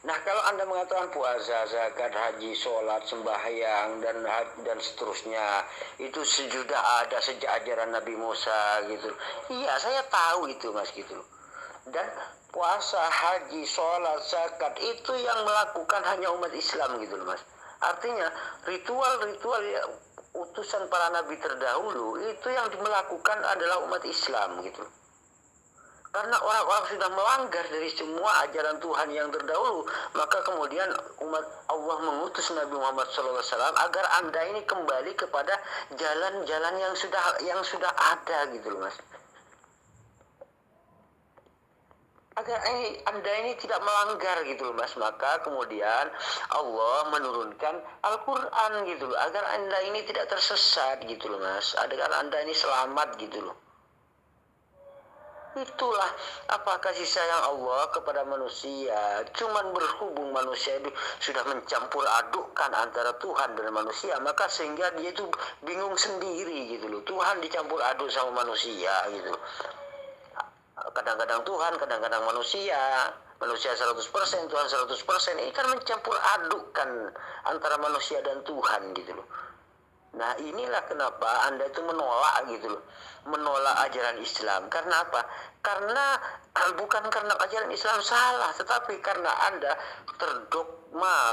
Nah, kalau Anda mengatakan puasa, zakat, haji, sholat, sembahyang dan seterusnya itu sudah ada sejak ajaran Nabi Musa gitu. Iya, saya tahu itu Mas gitu. Dan puasa, haji, sholat, zakat itu yang melakukan hanya umat Islam gitu loh Mas. Artinya ritual-ritual ya, utusan para nabi terdahulu itu yang melakukan adalah umat Islam gitu. Karena orang-orang sudah melanggar dari semua ajaran Tuhan yang terdahulu, maka kemudian umat Allah mengutus Nabi Muhammad SAW agar Anda ini kembali kepada jalan-jalan yang sudah ada gitu loh Mas. Agar Anda ini tidak melanggar gitu loh Mas, maka kemudian Allah menurunkan Al-Quran gitu loh, agar Anda ini tidak tersesat gitu loh Mas, agar Anda ini selamat gitu loh. Itulah apa kasih sayang Allah kepada manusia. Cuman berhubung manusia itu sudah mencampur adukkan antara Tuhan dan manusia, maka sehingga dia itu bingung sendiri gitu loh. Tuhan dicampur aduk sama manusia gitu. Kadang-kadang Tuhan, kadang-kadang manusia. Manusia 100%, Tuhan 100%. Ini kan mencampur adukkan antara manusia dan Tuhan gitu loh. Nah, inilah kenapa Anda itu menolak gitu loh. Menolak ajaran Islam. Karena apa? Karena bukan karena ajaran Islam salah, tetapi karena Anda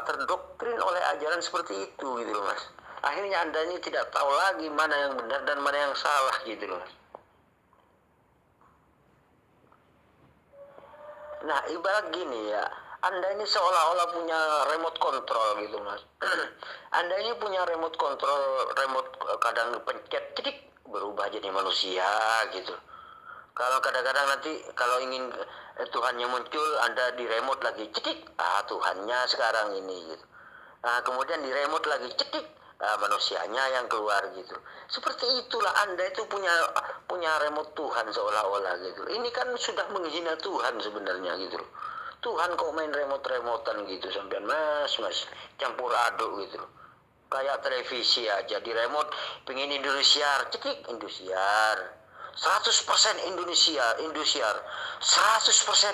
terdoktrin oleh ajaran seperti itu gitu loh Mas. Akhirnya Anda ini tidak tahu lagi mana yang benar dan mana yang salah gitu loh Mas. Nah, ibarat gini ya, Anda ini seolah-olah punya remote control gitu Mas. Anda ini punya remote control, kadang pencet cedik berubah jadi manusia gitu. Kalau kadang-kadang nanti kalau ingin Tuhannya muncul, Anda di remote lagi cedik, Tuhannya sekarang ini gitu. Nah, kemudian di remote lagi cedik, manusianya yang keluar gitu. Seperti itulah Anda itu punya remote Tuhan seolah-olah gitu. Ini kan sudah menghina Tuhan sebenarnya gitu. Tuhan kok main remote-remotan gitu sampean mas campur aduk gitu. Kayak televisi aja di remote pengen Indosiar, cedik Indosiar. 100% Indosiar, 100%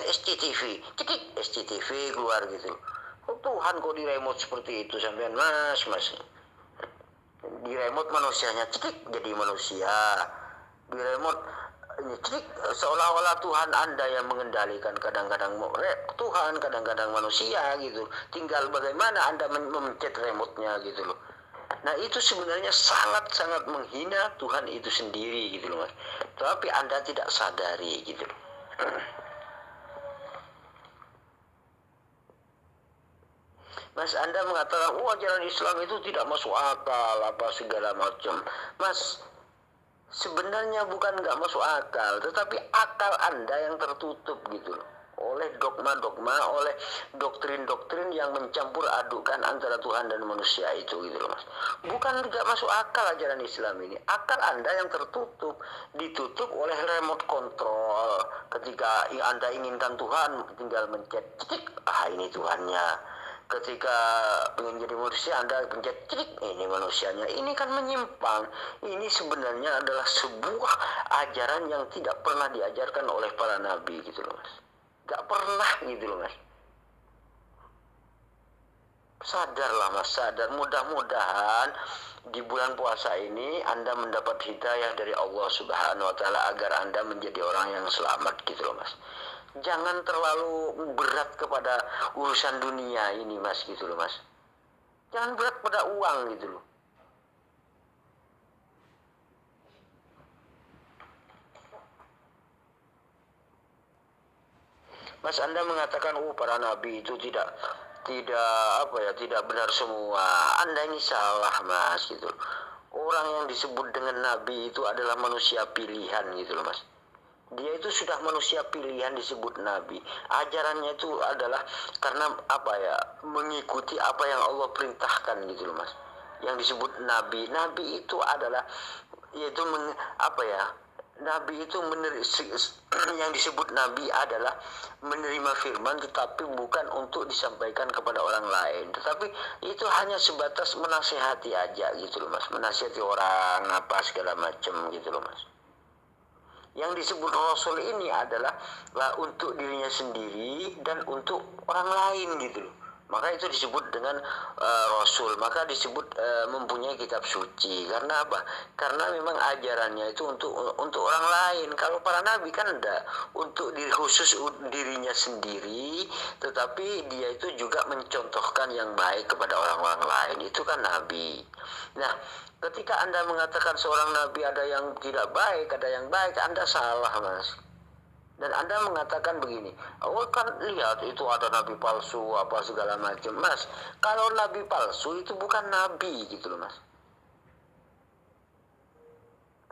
SCTV, cedik SCTV keluar gitu. Oh, Tuhan kok di remote seperti itu sampean mas. Di remote manusianya cedik jadi manusia. Di remote cedik seolah-olah Tuhan Anda yang mengendalikan, kadang-kadang Tuhan, kadang-kadang manusia gitu. Tinggal bagaimana Anda memencet remote-nya gitu loh. Nah itu sebenarnya sangat-sangat menghina Tuhan itu sendiri gitu loh mas. Tapi Anda tidak sadari gitu loh. Mas Anda mengatakan, ajaran Islam itu tidak masuk akal apa segala macam. Mas, sebenarnya bukan nggak masuk akal, tetapi akal Anda yang tertutup gitu loh. Oleh dogma-dogma, oleh doktrin-doktrin yang mencampur adukan antara Tuhan dan manusia itu gitu loh mas. Bukan tidak masuk akal ajaran Islam ini. Akal Anda yang tertutup, ditutup oleh remote control. Ketika Anda inginkan Tuhan, tinggal mencet cetik, ini Tuhannya. Ketika ingin jadi manusia Anda pencet cetik, ini manusianya. Ini kan menyimpang. Ini sebenarnya adalah sebuah ajaran yang tidak pernah diajarkan oleh para nabi gitu loh mas. Gak pernah gitu loh mas. Sadarlah mas, sadar. Mudah-mudahan di bulan puasa ini Anda mendapat hidayah dari Allah Subhanahu wa Ta'ala agar Anda menjadi orang yang selamat gitu loh mas. Jangan terlalu berat kepada urusan dunia ini mas gitu loh mas. Jangan berat pada uang gitu loh. Mas Anda mengatakan para nabi itu tidak benar semua. Anda ini salah mas gitu. Orang yang disebut dengan nabi itu adalah manusia pilihan gitu loh mas. Dia itu sudah manusia pilihan disebut nabi. Ajarannya itu adalah karena mengikuti apa yang Allah perintahkan gitu loh mas. Yang disebut nabi. Nabi itu adalah yaitu Nabi itu yang disebut nabi adalah menerima firman tetapi bukan untuk disampaikan kepada orang lain, tetapi itu hanya sebatas menasihati aja gitu loh mas, menasihati orang apa segala macam gitu loh mas. Yang disebut Rasul ini adalah untuk dirinya sendiri dan untuk orang lain gitu loh. Maka itu disebut dengan Rasul. Maka disebut mempunyai kitab suci. Karena apa? Karena memang ajarannya itu untuk orang lain. Kalau para nabi kan enggak, untuk diri khusus dirinya sendiri, tetapi dia itu juga mencontohkan yang baik kepada orang-orang lain. Itu kan nabi. Nah, ketika Anda mengatakan seorang nabi ada yang tidak baik, ada yang baik, Anda salah mas. Dan Anda mengatakan begini, kan lihat itu ada nabi palsu apa segala macam. Mas, kalau nabi palsu itu bukan nabi gitu loh mas.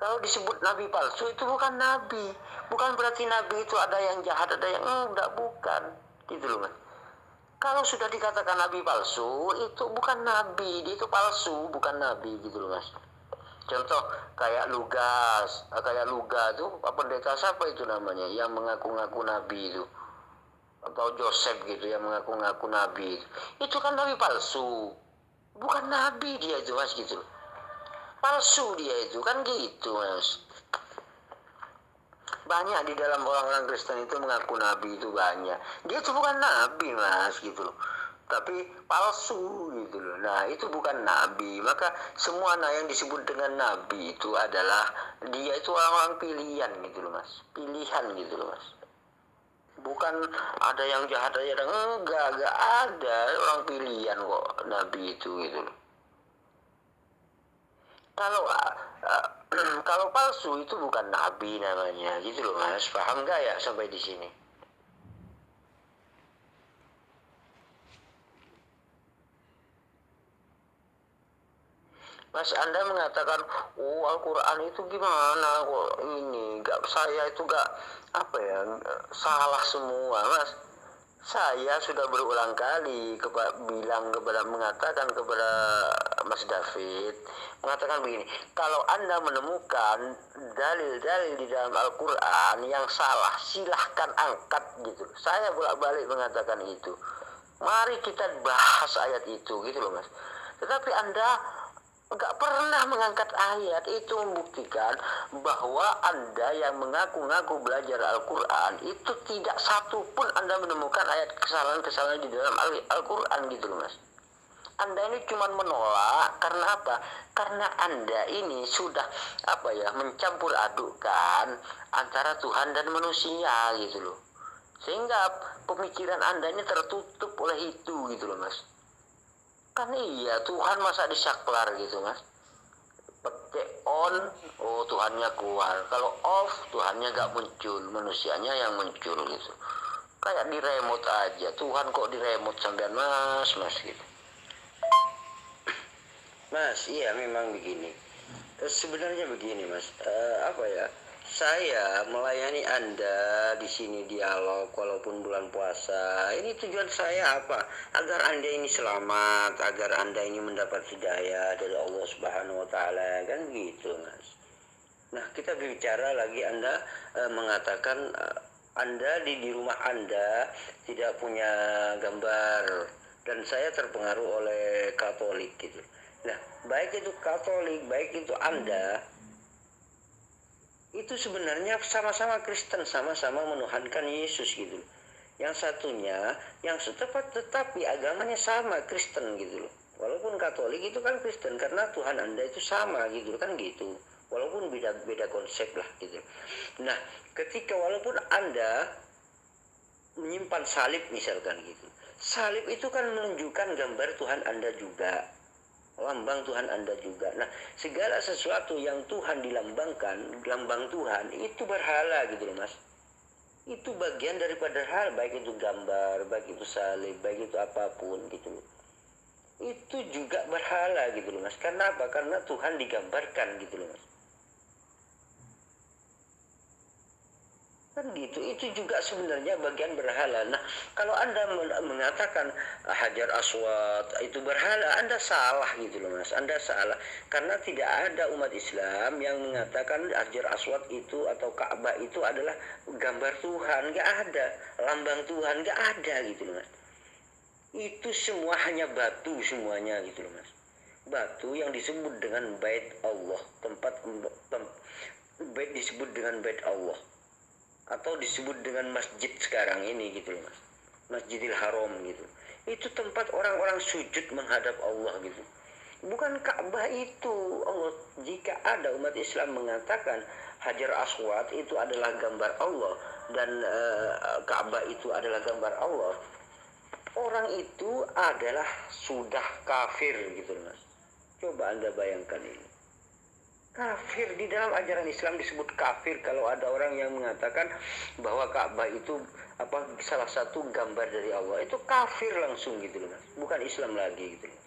Kalau disebut nabi palsu itu bukan nabi. Bukan berarti nabi itu ada yang jahat, ada yang enggak, bukan gitu loh mas. Kalau sudah dikatakan nabi palsu, itu bukan nabi, dia itu palsu, bukan nabi gitu loh mas. Contoh kayak Luga tuh, pendeta siapa itu namanya, yang mengaku-ngaku nabi itu, atau Joseph gitu yang mengaku-ngaku nabi. Itu kan nabi palsu, bukan nabi dia itu mas gitu. Palsu dia itu kan gitu mas. Banyak di dalam orang-orang Kristen itu mengaku nabi itu banyak. Dia itu bukan nabi mas gitu loh, tapi palsu gitu loh. Nah itu bukan nabi. Maka semua yang disebut dengan nabi itu adalah dia itu orang-orang pilihan gitu loh mas. Pilihan gitu loh mas. Bukan ada yang jahat aja, enggak ada, orang pilihan kok nabi itu gitu loh. Kalau palsu itu bukan nabi namanya gitu loh mas. Paham nggak ya sampai di sini? Mas, Anda mengatakan, oh Al-Quran itu gimana kok ini, gak, saya itu gak, apa ya, salah semua, Mas. Saya sudah berulang kali mengatakan kepada Mas David, mengatakan begini, kalau Anda menemukan dalil-dalil di dalam Al-Quran yang salah, silahkan angkat gitu. Saya bolak-balik mengatakan itu. Mari kita bahas ayat itu gitu loh, Mas. Tetapi Anda nggak pernah mengangkat ayat. Itu membuktikan bahwa Anda yang mengaku-ngaku belajar Al-Quran itu tidak satu pun Anda menemukan ayat kesalahan-kesalahan di dalam Al-Quran gitu loh, Mas. Anda ini cuma menolak karena apa? Karena Anda ini sudah mencampur adukkan antara Tuhan dan manusia gitu loh. Sehingga pemikiran Anda ini tertutup oleh itu gitu loh, Mas. Kan iya, Tuhan masa disaklar gitu, Mas. Petik on, oh Tuhannya keluar. Kalau off, Tuhannya gak muncul, manusianya yang muncul gitu. Kayak di remote aja, Tuhan kok di remote sampean, Mas gitu. Mas, iya memang begini. Sebenarnya begini, Mas. Saya melayani Anda di sini dialog walaupun bulan puasa. Ini tujuan saya apa? Agar Anda ini selamat, agar Anda ini mendapat hidayah dari Allah Subhanahu wa taala, kan gitu, Mas. Nah, kita berbicara lagi Anda mengatakan Anda di rumah Anda tidak punya gambar, dan saya terpengaruh oleh Katolik gitu. Nah, baik itu Katolik, baik itu Anda, itu sebenarnya sama-sama Kristen, sama-sama menuhankan Yesus gitu. Yang satunya, yang tetapi agamanya sama, Kristen gitu loh. Walaupun Katolik itu kan Kristen karena Tuhan Anda itu sama gitu kan gitu. Walaupun beda konsep lah gitu. Nah, ketika walaupun Anda menyimpan salib misalkan gitu. Salib itu kan menunjukkan gambar Tuhan Anda juga, lambang Tuhan Anda juga. Nah, segala sesuatu yang Tuhan dilambangkan, lambang Tuhan itu berhala gitu loh, Mas. Itu bagian daripada hal, baik itu gambar, baik itu salib, baik itu apapun gitu loh. Itu juga berhala gitu loh, Mas. Karena apa? Karena Tuhan digambarkan gitu loh, Mas. Kan gitu, itu juga sebenarnya bagian berhala. Nah, kalau Anda mengatakan Hajar Aswad itu berhala, Anda salah gitu loh, Mas. Anda salah, karena tidak ada umat Islam yang mengatakan Hajar Aswad itu atau Ka'bah itu adalah gambar Tuhan. Nggak ada, lambang Tuhan nggak ada gitu loh, Mas. Itu semua hanya batu semuanya gitu loh, Mas. Batu yang disebut dengan Bait Allah, bait disebut dengan Bait Allah, atau disebut dengan masjid sekarang ini gitu loh, Mas. Masjidil Haram gitu. Itu tempat orang-orang sujud menghadap Allah gitu. Bukan Ka'bah itu. Allah, jika ada umat Islam mengatakan Hajar Aswad itu adalah gambar Allah dan Ka'bah itu adalah gambar Allah, orang itu adalah sudah kafir gitu loh, Mas. Coba Anda bayangkan ini. Kafir, di dalam ajaran Islam disebut kafir kalau ada orang yang mengatakan bahwa Ka'bah itu salah satu gambar dari Allah. Itu kafir langsung gitu loh, Mas. Bukan Islam lagi gitu loh.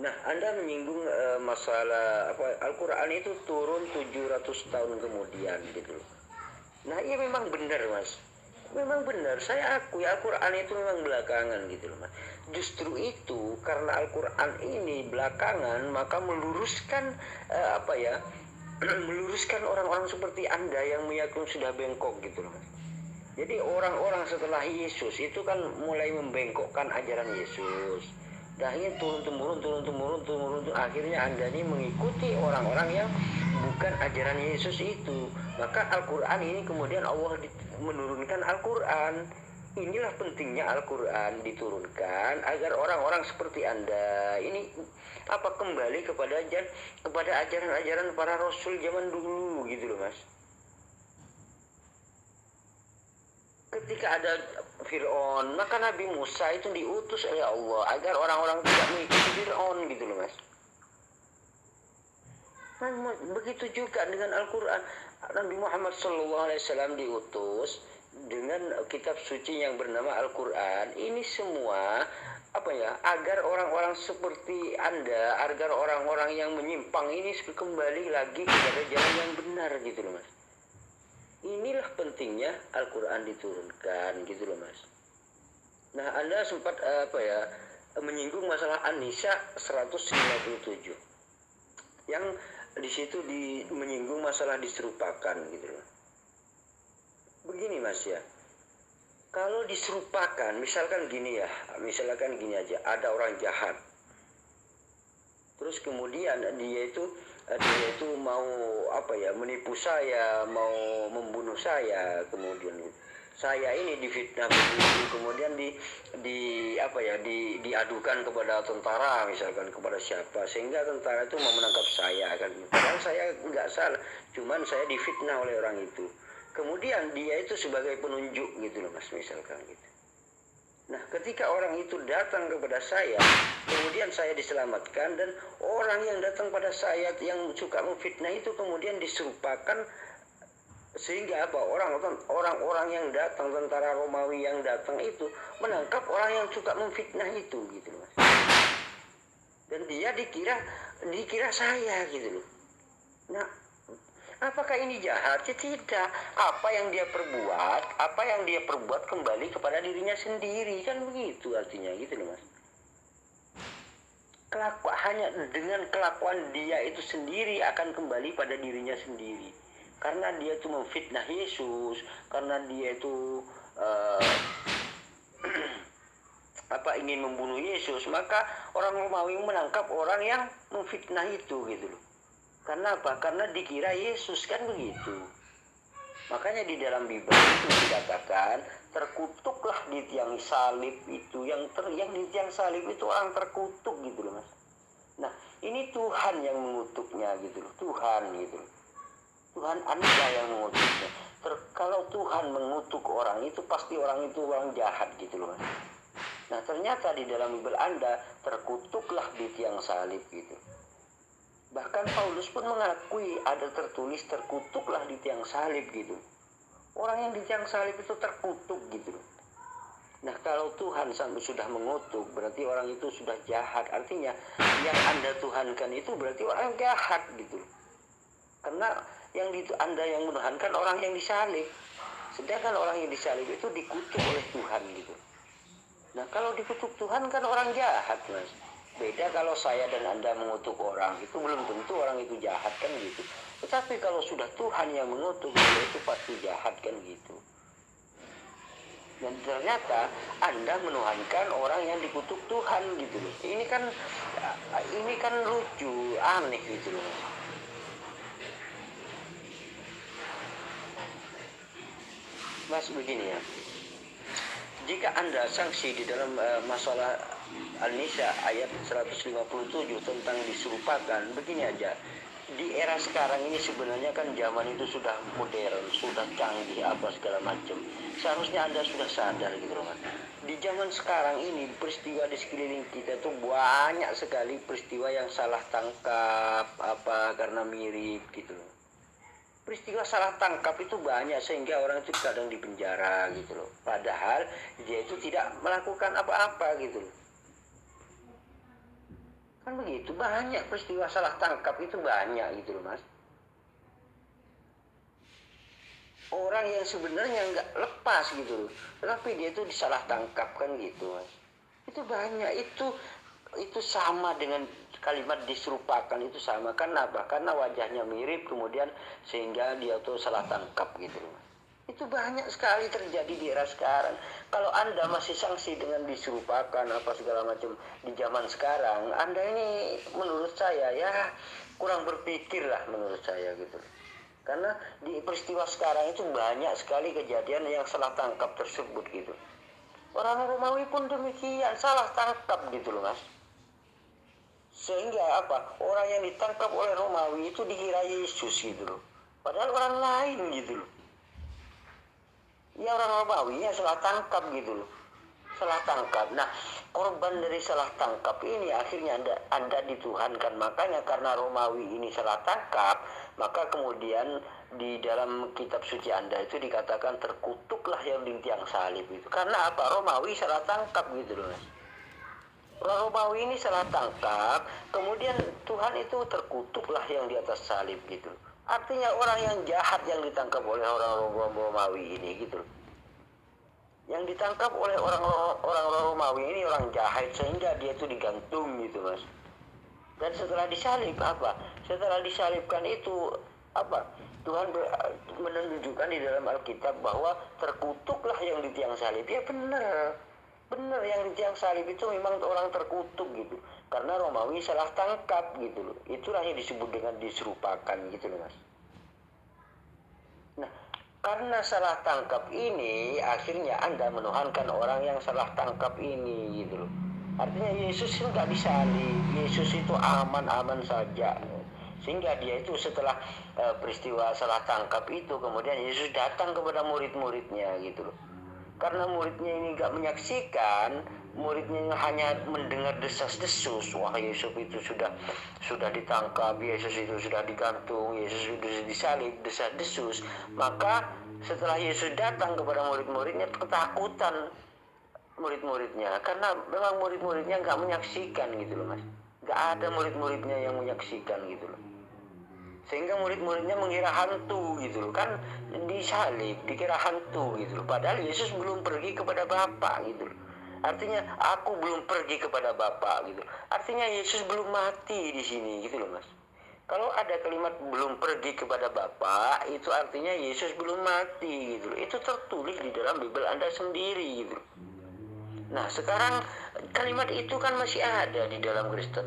Nah, Anda menyinggung masalah Al-Quran itu turun 700 tahun kemudian gitu loh. Nah, iya memang benar, Mas. Memang benar, saya akui Al-Quran itu memang belakangan gitu loh, Mas. Justru itu karena Al-Quran ini belakangan, maka meluruskan meluruskan orang-orang seperti Anda yang meyakini sudah bengkok gitu loh, Mas. Jadi orang-orang setelah Yesus itu kan mulai membengkokkan ajaran Yesus. Dah ini turun-temurun, akhirnya Anda ini mengikuti orang-orang yang bukan ajaran Yesus itu. Maka Al-Quran ini kemudian Allah menurunkan Al-Quran. Inilah pentingnya Al-Quran diturunkan agar orang-orang seperti Anda ini kembali kepada ajaran-ajaran para rasul zaman dulu gitu loh, Mas. Ketika ada Fir'aun, maka Nabi Musa itu diutus oleh Allah agar orang-orang tidak mengikuti Fir'aun gitu loh, Mas. Nah, begitu juga dengan Al-Quran. Nabi Muhammad SAW diutus dengan kitab suci yang bernama Al-Quran. Ini semua agar orang-orang seperti Anda, agar orang-orang yang menyimpang ini kembali lagi kepada jalan yang benar gitu loh Mas. Inilah pentingnya Al-Quran diturunkan gitu loh Mas. Nah, Anda sempat menyinggung masalah An-Nisa 157. Yang di situ menyinggung masalah diserupakan gitu loh. Begini Mas ya. Kalau diserupakan, misalkan gini aja, ada orang jahat. Terus kemudian dia itu mau menipu saya, mau membunuh saya, kemudian saya ini difitnah begitu, kemudian diadukan kepada tentara, misalkan kepada siapa, sehingga tentara itu mau menangkap saya kan. Padahal saya nggak salah, cuman saya difitnah oleh orang itu. Kemudian dia itu sebagai penunjuk gitu loh Mas, misalkan gitu. Nah, ketika orang itu datang kepada saya, kemudian saya diselamatkan, dan orang yang datang pada saya yang suka memfitnah itu kemudian diserupakan, sehingga orang-orang yang datang, tentara Romawi yang datang itu menangkap orang yang suka memfitnah itu gitu loh Mas. Dan dia dikira saya gitu loh. Nah, apakah ini jahat? Ya tidak. Apa yang dia perbuat kembali kepada dirinya sendiri, kan begitu artinya gitu loh Mas. Hanya dengan kelakuan dia itu sendiri akan kembali pada dirinya sendiri. Karena dia itu memfitnah Yesus, karena dia itu ingin membunuh Yesus, maka orang Romawi menangkap orang yang memfitnah itu gitu loh. Karena apa? Karena dikira Yesus, kan begitu. Makanya di dalam Bible itu dikatakan terkutuklah di tiang salib itu, yang di tiang salib itu orang terkutuk gitu loh Mas. Nah, ini Tuhan yang mengutuknya gitu loh, Tuhan gitu loh. Tuhan Anda yang mengutuknya. Kalau Tuhan mengutuk orang itu pasti orang itu orang jahat gitu loh Mas. Nah, ternyata di dalam Bible Anda terkutuklah di tiang salib gitu. Bahkan Paulus pun mengakui ada tertulis terkutuklah di tiang salib gitu. Orang yang di tiang salib itu terkutuk gitu. Nah, kalau Tuhan sudah mengutuk, berarti orang itu sudah jahat. Artinya yang Anda tuhankan itu berarti orang yang jahat gitu. Karena Anda yang menuhankan orang yang disalib. Sedangkan orang yang disalib itu dikutuk oleh Tuhan gitu. Nah, kalau dikutuk Tuhan kan orang jahat Mas. Beda kalau saya dan Anda mengutuk orang, itu belum tentu orang itu jahat kan gitu. Tetapi kalau sudah Tuhan yang mengutuk, itu pasti jahat kan gitu. Dan ternyata Anda menuhankan orang yang dikutuk Tuhan gitu loh. Ini kan lucu, aneh gitu loh. Mas begini ya. Jika Anda sanksi di dalam masalah An-Nisa ayat 157 tentang diserupakan, begini aja. Di era sekarang ini sebenarnya kan zaman itu sudah modern, sudah canggih apa segala macam. Seharusnya Anda sudah sadar gitu loh Mas. Di zaman sekarang ini peristiwa di sekeliling kita tuh banyak sekali peristiwa yang salah tangkap karena mirip gitu loh. Peristiwa salah tangkap itu banyak sehingga orang itu kadang di penjara gitu loh. Padahal dia itu tidak melakukan apa-apa gitu loh. Kan begitu, banyak peristiwa salah tangkap itu banyak gitu loh Mas. Orang yang sebenarnya nggak lepas gitu loh, tapi dia itu disalah tangkap kan gitu Mas. Itu banyak, itu sama dengan kalimat diserupakan, itu sama. Karena apa? Karena wajahnya mirip, kemudian sehingga dia tuh salah tangkap gitu loh. Itu banyak sekali terjadi di era sekarang. Kalau Anda masih sanksi dengan diserupakan apa segala macam di zaman sekarang, Anda ini menurut saya ya kurang berpikir lah menurut saya gitu. Karena di peristiwa sekarang itu banyak sekali kejadian yang salah tangkap tersebut gitu. Orang Romawi pun demikian, salah tangkap gitu loh Mas. Sehingga apa? Orang yang ditangkap oleh Romawi itu dikira Yesus gitu loh. Padahal orang lain gitu loh. Ya orang Romawi ya salah tangkap gitu loh. Salah tangkap. Nah, korban dari salah tangkap ini akhirnya Anda dituhankan. Makanya karena Romawi ini salah tangkap, maka kemudian di dalam kitab suci Anda itu dikatakan terkutuklah yang di tiang salib itu. Karena apa? Romawi salah tangkap gitu loh Mas. Orang Romawi ini salah tangkap, kemudian Tuhan itu terkutuklah yang di atas salib gitu. Artinya orang yang jahat yang ditangkap oleh orang Romawi ini gitu. Yang ditangkap oleh orang Romawi ini orang jahat sehingga dia itu digantung gitu mas. Dan setelah disalib apa? Setelah disalibkan itu apa? Tuhan menunjukkan di dalam Alkitab bahwa terkutuklah yang di tiang salib. Ya benar yang di tiang salib itu memang orang terkutuk gitu. Karena Romawi salah tangkap gitu loh. Itulah yang disebut dengan diserupakan gitu loh mas. Nah, karena salah tangkap ini akhirnya Anda menuhankan orang yang salah tangkap ini gitu loh. Artinya Yesus itu nggak disalib, Yesus itu aman-aman saja. Sehingga dia itu setelah peristiwa salah tangkap itu kemudian Yesus datang kepada murid-muridnya gitu loh. Karena muridnya ini nggak menyaksikan, muridnya hanya mendengar desas-desus, wah Yesus itu sudah ditangkap, Yesus itu sudah digantung, Yesus sudah disalib, desas-desus. Maka setelah Yesus datang kepada murid-muridnya ketakutan murid-muridnya, karena memang murid-muridnya nggak menyaksikan gitu loh mas, nggak ada murid-muridnya yang menyaksikan gitu loh. Sehingga murid-muridnya mengira hantu gitu loh, kan disalib dikira hantu gitu loh, padahal Yesus belum pergi kepada Bapa gitu loh. Artinya aku belum pergi kepada Bapa gitu, artinya Yesus belum mati di sini gitu loh mas. Kalau ada kalimat belum pergi kepada Bapa, itu artinya Yesus belum mati gitu loh. Itu tertulis di dalam Bible Anda sendiri gitu loh. Nah sekarang kalimat itu kan masih ada di dalam Kristen.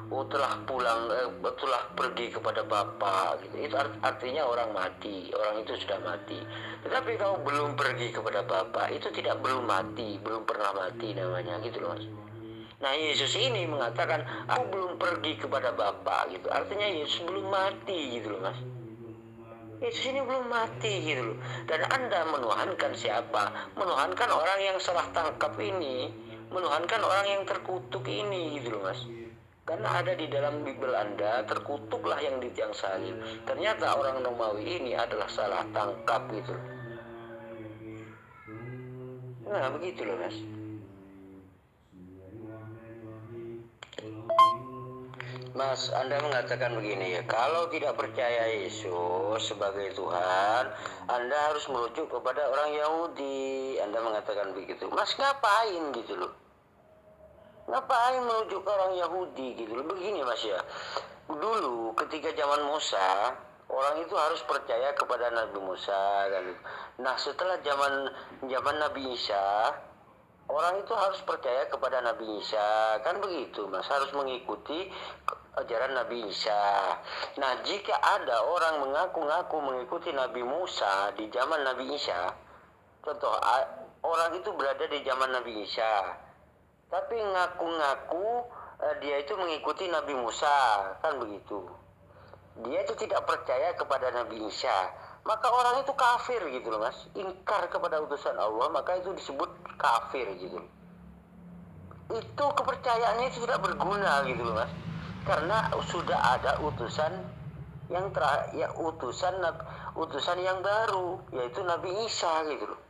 Oh telah pergi kepada Bapa gitu. Itu artinya orang mati, orang itu sudah mati. Tetapi kalau belum pergi kepada Bapa, itu tidak belum mati, belum pernah mati namanya gitu loh mas. Nah Yesus ini mengatakan aku belum pergi kepada Bapa gitu. Artinya Yesus belum mati gitu loh mas. Yesus ini belum mati gitu loh. Dan Anda menuhankan siapa? Menuhankan orang yang salah tangkap ini, menuhankan orang yang terkutuk ini gitu loh mas. Karena ada di dalam Bible Anda, terkutuklah yang di tiang salib. Ternyata orang Romawi ini adalah salah tangkap gitu. Nah begitu loh mas. Mas, Anda mengatakan begini ya, kalau tidak percaya Yesus sebagai Tuhan, Anda harus merujuk kepada orang Yahudi. Anda mengatakan begitu. Mas ngapain gitu loh? Ngapain merujuk ke orang Yahudi gitu loh? Begini mas ya, dulu ketika zaman Musa, orang itu harus percaya kepada Nabi Musa kan. Nah setelah zaman Nabi Isa, orang itu harus percaya kepada Nabi Isa, kan begitu mas, harus mengikuti ajaran Nabi Isa. Nah jika ada orang mengaku-ngaku mengikuti Nabi Musa di zaman Nabi Isa, contoh orang itu berada di zaman Nabi Isa, tapi ngaku-ngaku dia itu mengikuti Nabi Musa, kan begitu. Dia itu tidak percaya kepada Nabi Isa, maka orang itu kafir gitu loh mas. Ingkar kepada utusan Allah, maka itu disebut kafir gitu. Itu kepercayaannya itu tidak berguna gitu loh mas. Karena sudah ada utusan yang utusan yang baru, yaitu Nabi Isa gitu loh.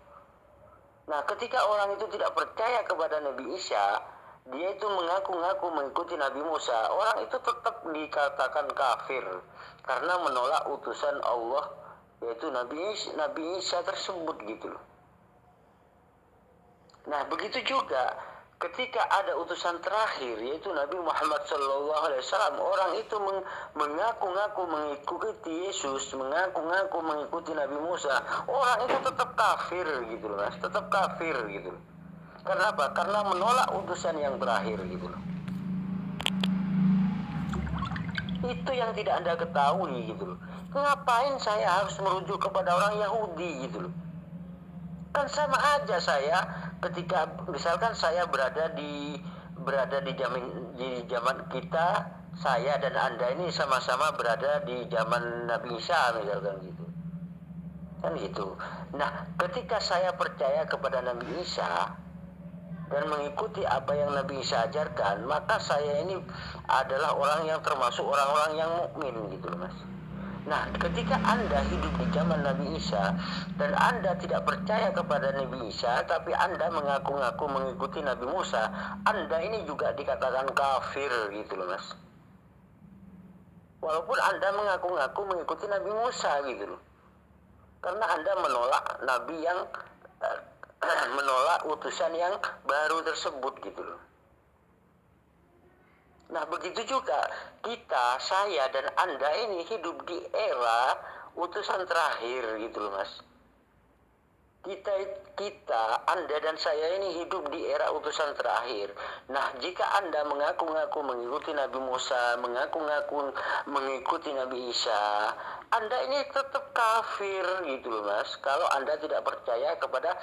Nah ketika orang itu tidak percaya kepada Nabi Isa, dia itu mengaku-ngaku mengikuti Nabi Musa, orang itu tetap dikatakan kafir karena menolak utusan Allah, yaitu Nabi Isa tersebut gitu loh. Nah begitu juga ketika ada utusan terakhir, yaitu Nabi Muhammad SAW, orang itu mengaku-ngaku mengikuti Yesus, mengaku-ngaku mengikuti Nabi Musa, orang itu tetap kafir gitu loh mas, tetap kafir gitu loh. Karena apa? Karena menolak utusan yang terakhir gitu loh. Itu yang tidak Anda ketahui gitu loh. Ngapain saya harus merujuk kepada orang Yahudi gitu loh? Kan sama aja saya ketika misalkan saya berada di zaman kita, saya dan Anda ini sama-sama berada di zaman Nabi Isa misalkan gitu. Kan gitu. Nah, ketika saya percaya kepada Nabi Isa dan mengikuti apa yang Nabi Isa ajarkan, maka saya ini adalah orang yang termasuk orang-orang yang mukmin gitu loh mas. Nah, ketika Anda hidup di zaman Nabi Isa dan Anda tidak percaya kepada Nabi Isa, tapi Anda mengaku-ngaku mengikuti Nabi Musa, Anda ini juga dikatakan kafir gitu loh, Mas. Walaupun Anda mengaku-ngaku mengikuti Nabi Musa gitu loh. Karena Anda menolak Nabi yang menolak utusan yang baru tersebut gitu loh. Nah, begitu juga kita, saya dan Anda ini hidup di era utusan terakhir gitu loh, Mas. Kita, Anda dan saya ini hidup di era utusan terakhir. Nah, jika Anda mengaku-ngaku mengikuti Nabi Musa, mengaku-ngaku mengikuti Nabi Isa, Anda ini tetap kafir gitu loh, Mas. Kalau Anda tidak percaya kepada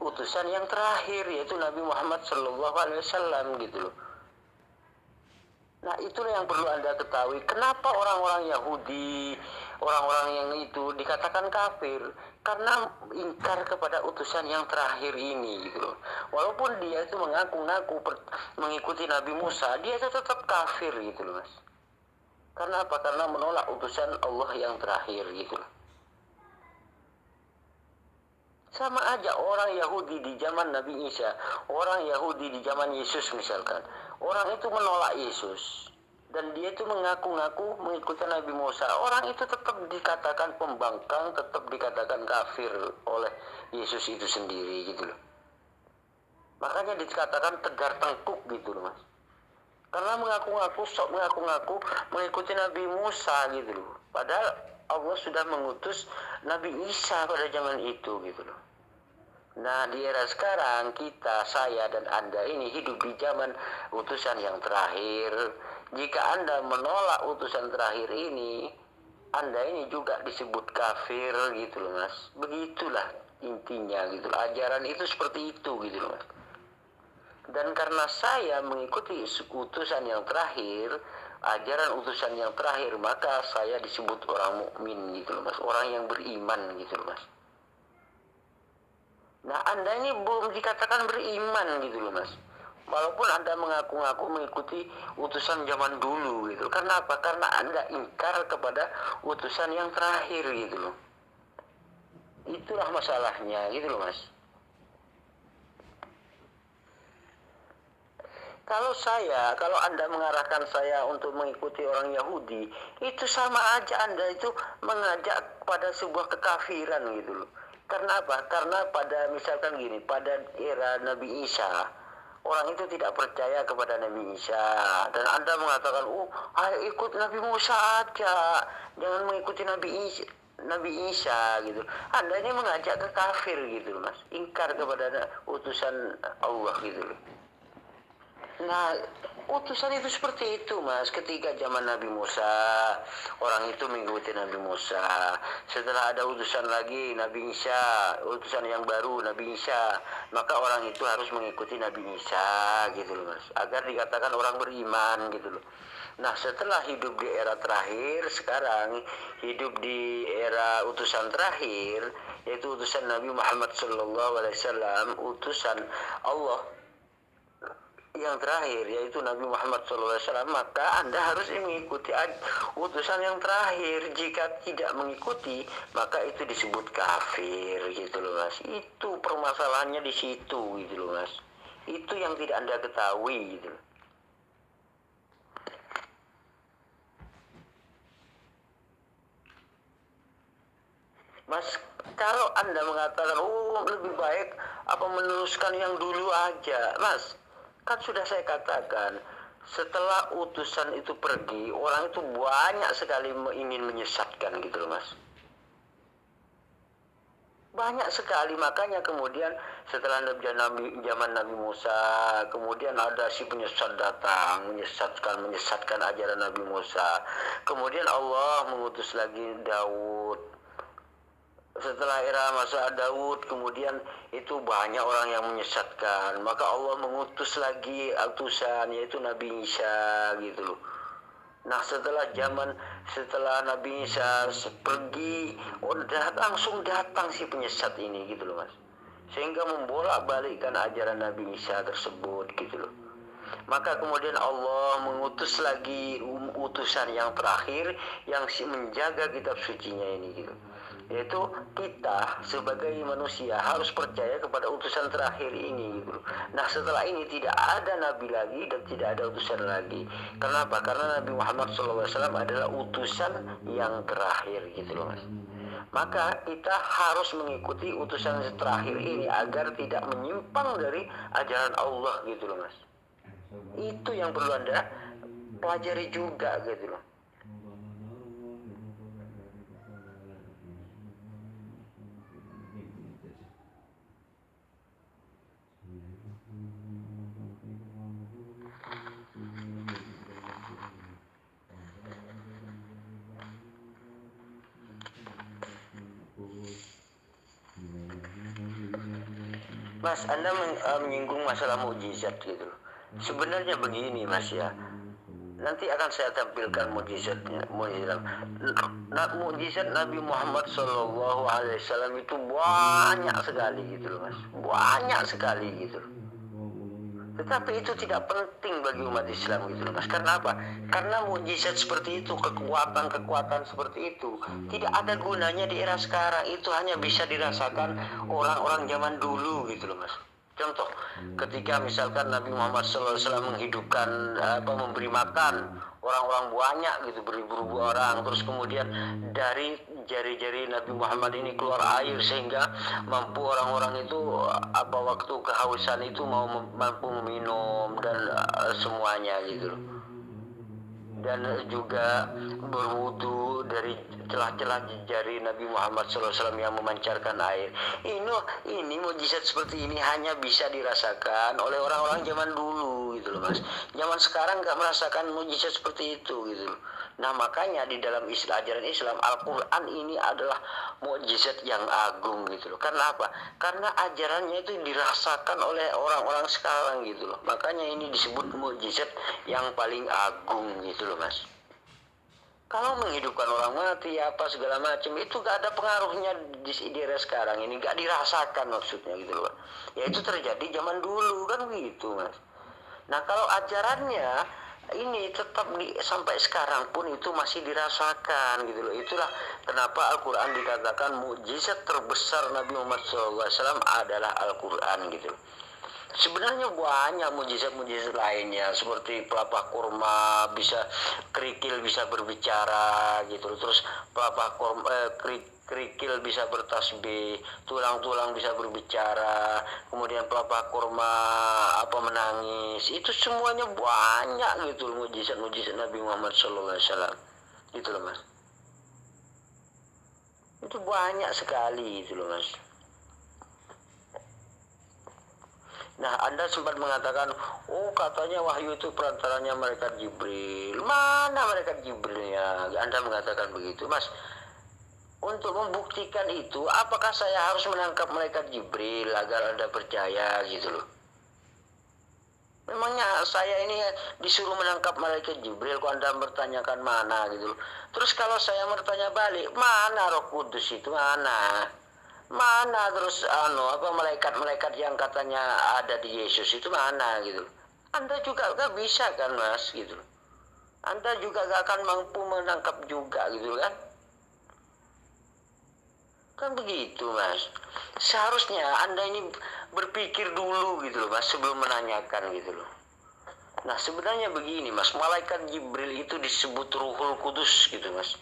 utusan yang terakhir, yaitu Nabi Muhammad SAW gitu loh. Nah, itulah yang perlu Anda ketahui. Kenapa orang-orang Yahudi, orang-orang yang itu dikatakan kafir? Karena ingkar kepada utusan yang terakhir ini gitu loh. Walaupun dia itu mengaku-ngaku mengikuti Nabi Musa, dia itu tetap kafir gitu loh, Mas. Karena apa? Karena menolak utusan Allah yang terakhir gitu loh. Sama aja orang Yahudi di zaman Nabi Isa, orang Yahudi di zaman Yesus misalkan. Orang itu menolak Yesus dan dia itu mengaku-ngaku mengikuti Nabi Musa. Orang itu tetap dikatakan pembangkang, tetap dikatakan kafir oleh Yesus itu sendiri gitu loh. Makanya dikatakan tegar tengkuk gitu loh, Mas. Karena mengaku-ngaku mengikuti Nabi Musa gitu loh. Padahal Allah sudah mengutus Nabi Isa pada zaman itu gitu loh. Nah, di era sekarang kita, saya dan Anda ini hidup di zaman utusan yang terakhir. Jika Anda menolak utusan terakhir ini, Anda ini juga disebut kafir gitu loh, Mas. Begitulah intinya gitu loh. Ajaran itu seperti itu gitu loh, Mas. Dan karena saya mengikuti utusan yang terakhir, ajaran utusan yang terakhir, maka saya disebut orang mukmin gitu loh, Mas. Orang yang beriman gitu loh, Mas. Nah, Anda ini belum dikatakan beriman gitu loh, Mas. Walaupun Anda mengaku-ngaku mengikuti utusan zaman dulu gitu. Karena apa? Karena Anda ingkar kepada utusan yang terakhir gitu loh. Itulah masalahnya gitu loh, Mas. Kalau Anda mengarahkan saya untuk mengikuti orang Yahudi, itu sama aja Anda itu mengajak pada sebuah kekafiran gitu loh. Karena apa? Karena misalkan gini, pada era Nabi Isa, orang itu tidak percaya kepada Nabi Isa. Dan Anda mengatakan, ayo ikut Nabi Musa aja, jangan mengikuti Nabi Isa gitu. Anda ini mengajak ke kafir gitu loh, Mas. Ingkar kepada utusan Allah gitu loh. Nah, utusan itu seperti itu, Mas. Ketika zaman Nabi Musa, orang itu mengikuti Nabi Musa. Setelah ada utusan lagi, Nabi Isa, utusan yang baru, Nabi Isa, maka orang itu harus mengikuti Nabi Isa, gitu loh, Mas. Agar dikatakan orang beriman, gitu loh. Nah, setelah hidup di era terakhir, sekarang hidup di era utusan terakhir, yaitu utusan Nabi Muhammad SAW, utusan Allah yang terakhir, yaitu Nabi Muhammad SAW, maka Anda harus mengikuti utusan yang terakhir. Jika tidak mengikuti, maka itu disebut kafir gitu loh, Mas. Itu permasalahannya di situ gitu loh, Mas. Itu yang tidak Anda ketahui gitu loh. Mas, kalau Anda mengatakan, lebih baik apa meneruskan yang dulu aja, Mas, kan sudah saya katakan, setelah utusan itu pergi, orang itu banyak sekali ingin menyesatkan gitu loh, Mas. Banyak sekali, makanya kemudian setelah zaman Nabi Musa, kemudian ada si penyesat datang, menyesatkan ajaran Nabi Musa. Kemudian Allah mengutus lagi Daud. Setelah era masa Daud, kemudian itu banyak orang yang menyesatkan. Maka Allah mengutus lagi utusan, yaitu Nabi Isa gitu loh. Nah, setelah Nabi Isa pergi, langsung datang si penyesat ini gitu loh, Mas. Sehingga membolak-balikkan ajaran Nabi Isa tersebut gitu loh. Maka kemudian Allah mengutus lagi utusan yang terakhir yang menjaga kitab sucinya ini gitu. Yaitu kita sebagai manusia harus percaya kepada utusan terakhir ini gitu. Nah setelah ini tidak ada nabi lagi dan tidak ada utusan lagi. Kenapa? Karena Nabi Muhammad SAW adalah utusan yang terakhir gitu loh mas. Maka kita harus mengikuti utusan terakhir ini agar tidak menyimpang dari ajaran Allah gitu loh mas. Itu yang perlu Anda pelajari juga gitu loh. Mas, Anda menyinggung masalah mukjizat gitu loh. Sebenarnya begini Mas ya. Nanti akan saya tampilkan mukjizatnya. Mukjizat Nabi Muhammad SAW itu banyak sekali gitu loh Mas. Banyak sekali gitu loh. Tetapi itu tidak penting bagi umat Islam gitu loh Mas. Karena apa? Karena mukjizat seperti itu, kekuatan seperti itu tidak ada gunanya di era sekarang. Itu hanya bisa dirasakan orang-orang zaman dulu gitu loh Mas. Contoh, ketika misalkan Nabi Muhammad SAW menghidupkan memberi makan orang-orang banyak gitu, beribu-ribu orang, terus kemudian dari jari-jari Nabi Muhammad ini keluar air sehingga mampu orang-orang itu waktu kehausan itu mampu meminum dan semuanya gitu loh. Dan juga berwudu dari celah-celah jari Nabi Muhammad SAW yang memancarkan air. Ini mukjizat seperti ini hanya bisa dirasakan oleh orang-orang zaman dulu gitu loh Mas. Zaman sekarang nggak merasakan mukjizat seperti itu gitu loh. Nah makanya di dalam ajaran Islam Al-Quran ini adalah mukjizat yang agung gitu loh. Karena apa? Karena ajarannya itu dirasakan oleh orang-orang sekarang gitu loh. Makanya ini disebut mukjizat yang paling agung gitu loh Mas. Kalau menghidupkan orang mati apa segala macam itu gak ada pengaruhnya di era sekarang ini, gak dirasakan maksudnya gitu loh. Ya itu terjadi zaman dulu kan gitu Mas. Nah kalau ajarannya ini tetap sampai sekarang pun itu masih dirasakan gitu loh. Itulah kenapa Al-Quran dikatakan mukjizat terbesar Nabi Muhammad SAW adalah Al-Quran gitu loh. Sebenarnya banyak mujizat-mujizat lainnya seperti pelepah kurma bisa kerikil bisa berbicara gitu. Terus pelepah kurma kerikil bisa bertasbih, tulang-tulang bisa berbicara, kemudian pelepah kurma menangis. Itu semuanya banyak gitu mujizat-mujizat Nabi Muhammad SAW. Gitu loh Mas. Itu banyak sekali gitu loh Mas. Nah, Anda sempat mengatakan, oh katanya wahyu itu perantaranya malaikat Jibril. Mana malaikat Jibrilnya? Anda mengatakan begitu, Mas. Untuk membuktikan itu, apakah saya harus menangkap malaikat Jibril agar Anda percaya gitu loh? Memangnya saya ini disuruh menangkap malaikat Jibril, kok Anda bertanyakan mana gitu loh. Terus kalau saya bertanya balik, mana Roh Kudus itu, mana? Mana terus malaikat-malaikat yang katanya ada di Yesus itu mana gitu. Anda juga gak bisa kan Mas gitu. Anda juga gak akan mampu menangkap juga gitu kan. Kan begitu Mas. Seharusnya Anda ini berpikir dulu gitu loh Mas sebelum menanyakan gitu loh. Nah sebenarnya begini Mas, malaikat Jibril itu disebut Ruhul Kudus gitu Mas.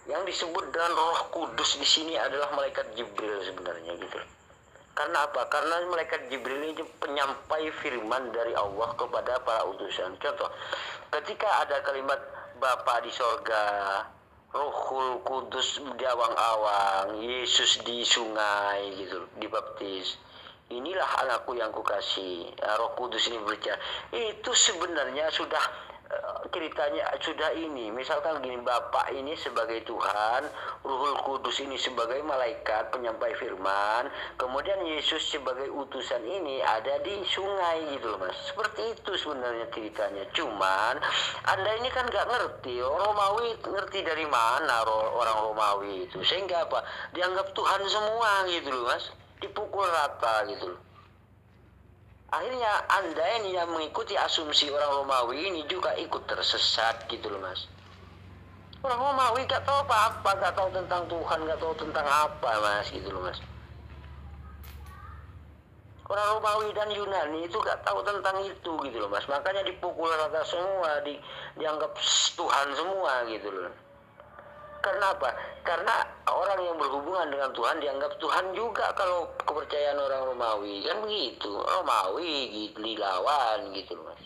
Yang disebut dengan Roh Kudus di sini adalah malaikat Jibril sebenarnya gitu. Karena apa? Karena malaikat Jibril ini penyampai firman dari Allah kepada para utusan. Contoh, ketika ada kalimat Bapa di sorga, Rohul Kudus di awang-awang, Yesus di sungai gitu, dibaptis. Inilah anakku yang kukasih. Roh Kudus ini berbicara. Itu sebenarnya sudah ceritanya sudah ini, misalkan gini, Bapak ini sebagai Tuhan, Ruhul Kudus ini sebagai malaikat penyampai firman, kemudian Yesus sebagai utusan ini ada di sungai gitu loh Mas. Seperti itu sebenarnya ceritanya. Cuman Anda ini kan gak ngerti, Romawi ngerti dari mana orang Romawi itu, sehingga apa? Dianggap Tuhan semua gitu loh Mas, dipukul rata gitu loh. Akhirnya Anda ini yang mengikuti asumsi orang Romawi ini juga ikut tersesat gitu loh Mas. Orang Romawi gak tahu apa-apa, gak tahu tentang Tuhan, gak tahu tentang apa Mas gitu loh Mas. Orang Romawi dan Yunani itu gak tahu tentang itu gitu loh Mas. Makanya dipukul rata semua, dianggap Tuhan semua gitu loh. Karena apa? Karena orang yang berhubungan dengan Tuhan dianggap Tuhan juga kalau kepercayaan orang Romawi. Kan begitu. Romawi gitu, dilawan gitu loh Mas.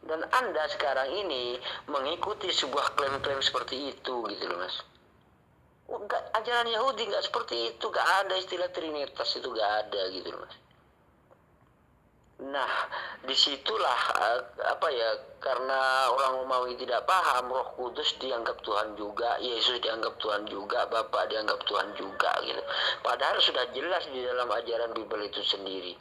Dan Anda sekarang ini mengikuti sebuah klaim-klaim seperti itu gitu loh Mas. Enggak, ajaran Yahudi nggak seperti itu. Nggak ada istilah Trinitas, itu nggak ada gitu loh Mas. Nah, disitulah karena orang Romawi tidak paham, Roh Kudus dianggap Tuhan juga, Yesus dianggap Tuhan juga, Bapa dianggap Tuhan juga gitu. Padahal sudah jelas di dalam ajaran Bible itu sendiri.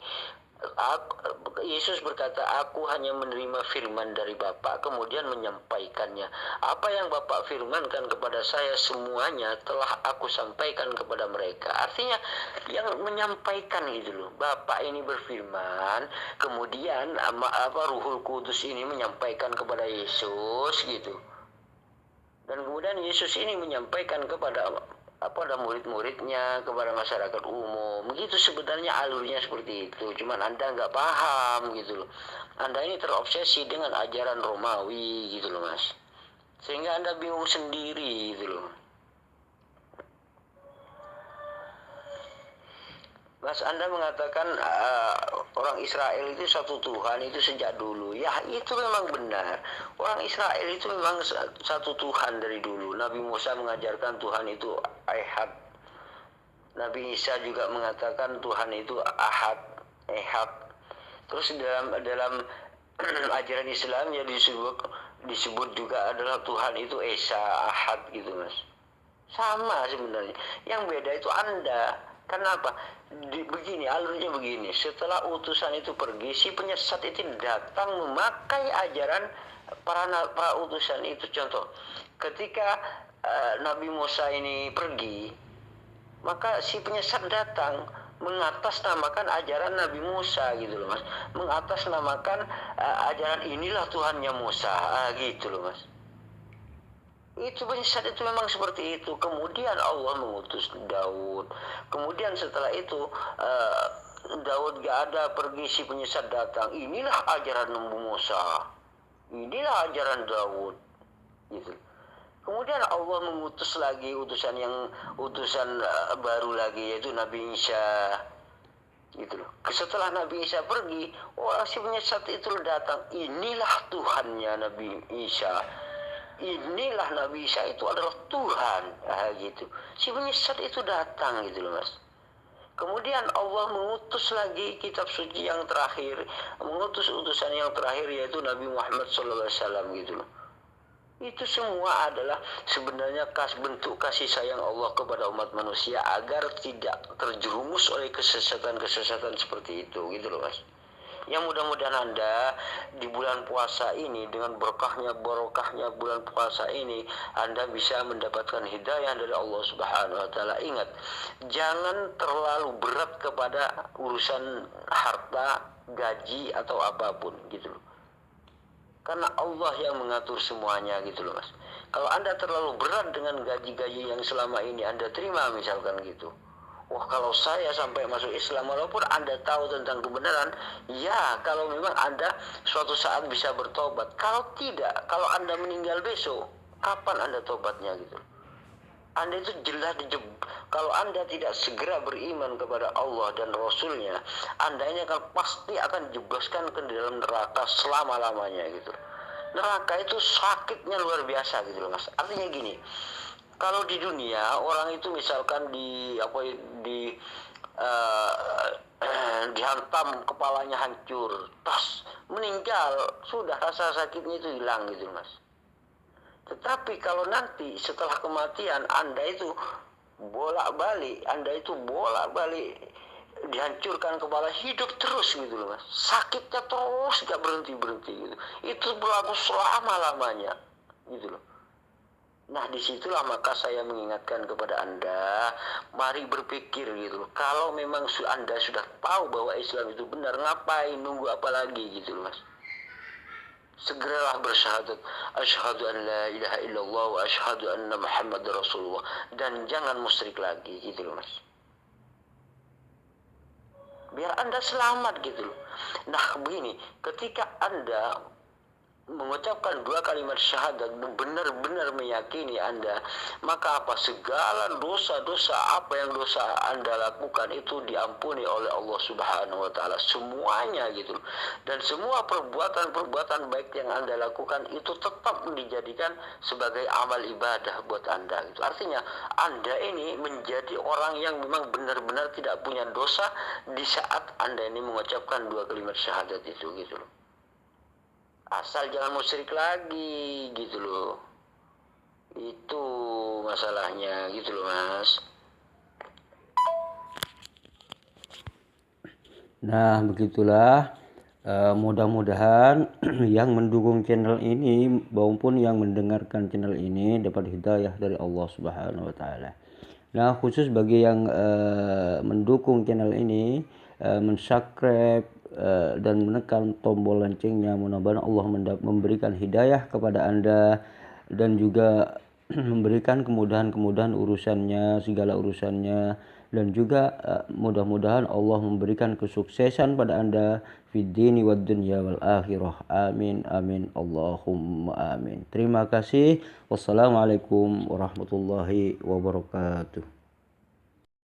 Yesus berkata, aku hanya menerima firman dari Bapa, kemudian menyampaikannya. Apa yang Bapa firmankan kepada saya semuanya telah aku sampaikan kepada mereka. Artinya yang menyampaikan gitu loh. Bapa ini berfirman, kemudian Ruhul Kudus ini menyampaikan kepada Yesus gitu. Dan kemudian Yesus ini menyampaikan kepada murid-muridnya, kepada masyarakat umum. Gitu sebenarnya alurnya seperti itu. Cuman Anda nggak paham gitu loh. Anda ini terobsesi dengan ajaran Romawi gitu loh Mas. Sehingga Anda bingung sendiri gitu loh. Mas, Anda mengatakan orang Israel itu satu Tuhan itu sejak dulu. Ya, itu memang benar. Orang Israel itu memang satu Tuhan dari dulu. Nabi Musa mengajarkan Tuhan itu Ahad. Nabi Isa juga mengatakan Tuhan itu Ahad, Ehad. Terus dalam ajaran Islam ya disebut juga adalah Tuhan itu Esa, Ahad gitu Mas. Sama sebenarnya. Yang beda itu Anda. Kenapa? Begini, alurnya begini. Setelah utusan itu pergi, si penyesat itu datang memakai ajaran para utusan itu. Contoh, ketika Nabi Musa ini pergi, maka si penyesat datang mengatasnamakan ajaran Nabi Musa gitu loh Mas. Mengatasnamakan ajaran inilah Tuhannya Musa, gitu loh Mas. Itu penyesat itu memang seperti itu. Kemudian Allah mengutus Daud. Kemudian setelah itu Daud gak ada, pergi si penyesat datang. Inilah ajaran Nabi Musa. Inilah ajaran Daud. Gitu. Kemudian Allah mengutus lagi utusan baru lagi, yaitu Nabi Isa. Gitu loh. Setelah Nabi Isa pergi, si penyesat itu datang. Inilah Tuhannya Nabi Isa. Inilah Nabi Isa itu adalah Tuhan, gitu. Si penyesat itu datang gitu loh Mas. Kemudian Allah mengutus lagi kitab suci yang terakhir, mengutus utusan yang terakhir yaitu Nabi Muhammad SAW gitu loh. Itu semua adalah sebenarnya bentuk kasih sayang Allah kepada umat manusia agar tidak terjerumus oleh kesesatan-kesesatan seperti itu gitu loh Mas. Yang mudah-mudahan Anda di bulan puasa ini, dengan barokahnya bulan puasa ini, Anda bisa mendapatkan hidayah dari Allah Subhanahu wa Ta'ala. Ingat, jangan terlalu berat kepada urusan harta, gaji atau apapun gitu loh. Karena Allah yang mengatur semuanya gitu loh Mas. Kalau Anda terlalu berat dengan gaji-gaji yang selama ini Anda terima misalkan gitu, wah, kalau saya sampai masuk Islam, walaupun Anda tahu tentang kebenaran, ya kalau memang Anda suatu saat bisa bertobat. Kalau tidak, kalau Anda meninggal besok, kapan Anda tobatnya gitu? Anda itu jelas kalau Anda tidak segera beriman kepada Allah dan Rasulnya, Anda ini pasti akan dijebloskan ke dalam neraka selama-lamanya gitu. Neraka itu sakitnya luar biasa gitu loh Mas. Artinya gini, kalau di dunia orang itu misalkan dihantam, kepalanya hancur, meninggal, sudah rasa sakitnya itu hilang gitu Mas. Tetapi kalau nanti setelah kematian Anda itu bolak-balik dihancurkan kepala, hidup terus gitu loh Mas. Sakitnya terus gak berhenti gitu. Itu berlaku selama-lamanya gitu loh. Nah, disitulah maka saya mengingatkan kepada Anda, mari berpikir gitu loh. Kalau memang Anda sudah tahu bahwa Islam itu benar, ngapain nunggu apa lagi gitu loh, Mas. Segeralah bersyahadat, asyhadu an la ilaha illallah wa asyhadu anna Muhammad Rasulullah, dan jangan musyrik lagi gitu loh, Mas. Biar Anda selamat gitu loh. Nah, begini, ketika Anda mengucapkan 2 kalimat syahadat, benar-benar meyakini Anda, maka apa, segala dosa-dosa apa yang dosa Anda lakukan itu diampuni oleh Allah Subhanahu wa taala semuanya gitu. Dan semua perbuatan-perbuatan baik yang Anda lakukan itu tetap dijadikan sebagai amal ibadah buat Anda gitu. Artinya Anda ini menjadi orang yang memang benar-benar tidak punya dosa di saat Anda ini mengucapkan 2 kalimat syahadat itu gitu loh. Asal jangan musyrik lagi gitu loh. Itu masalahnya gitu loh, Mas. Nah, begitulah. Mudah-mudahan yang mendukung channel ini maupun yang mendengarkan channel ini dapat hidayah dari Allah Subhanahu wa taala. Nah, khusus bagi yang mendukung channel ini, mensubscribe dan menekan tombol loncengnya, mudah-mudahan Allah memberikan hidayah kepada Anda dan juga memberikan kemudahan-kemudahan urusannya, segala urusannya, dan juga mudah-mudahan Allah memberikan kesuksesan pada Anda fid dini wad dunya wal akhirah. Amin amin Allahumma amin. Terima kasih. Wassalamualaikum warahmatullahi wabarakatuh.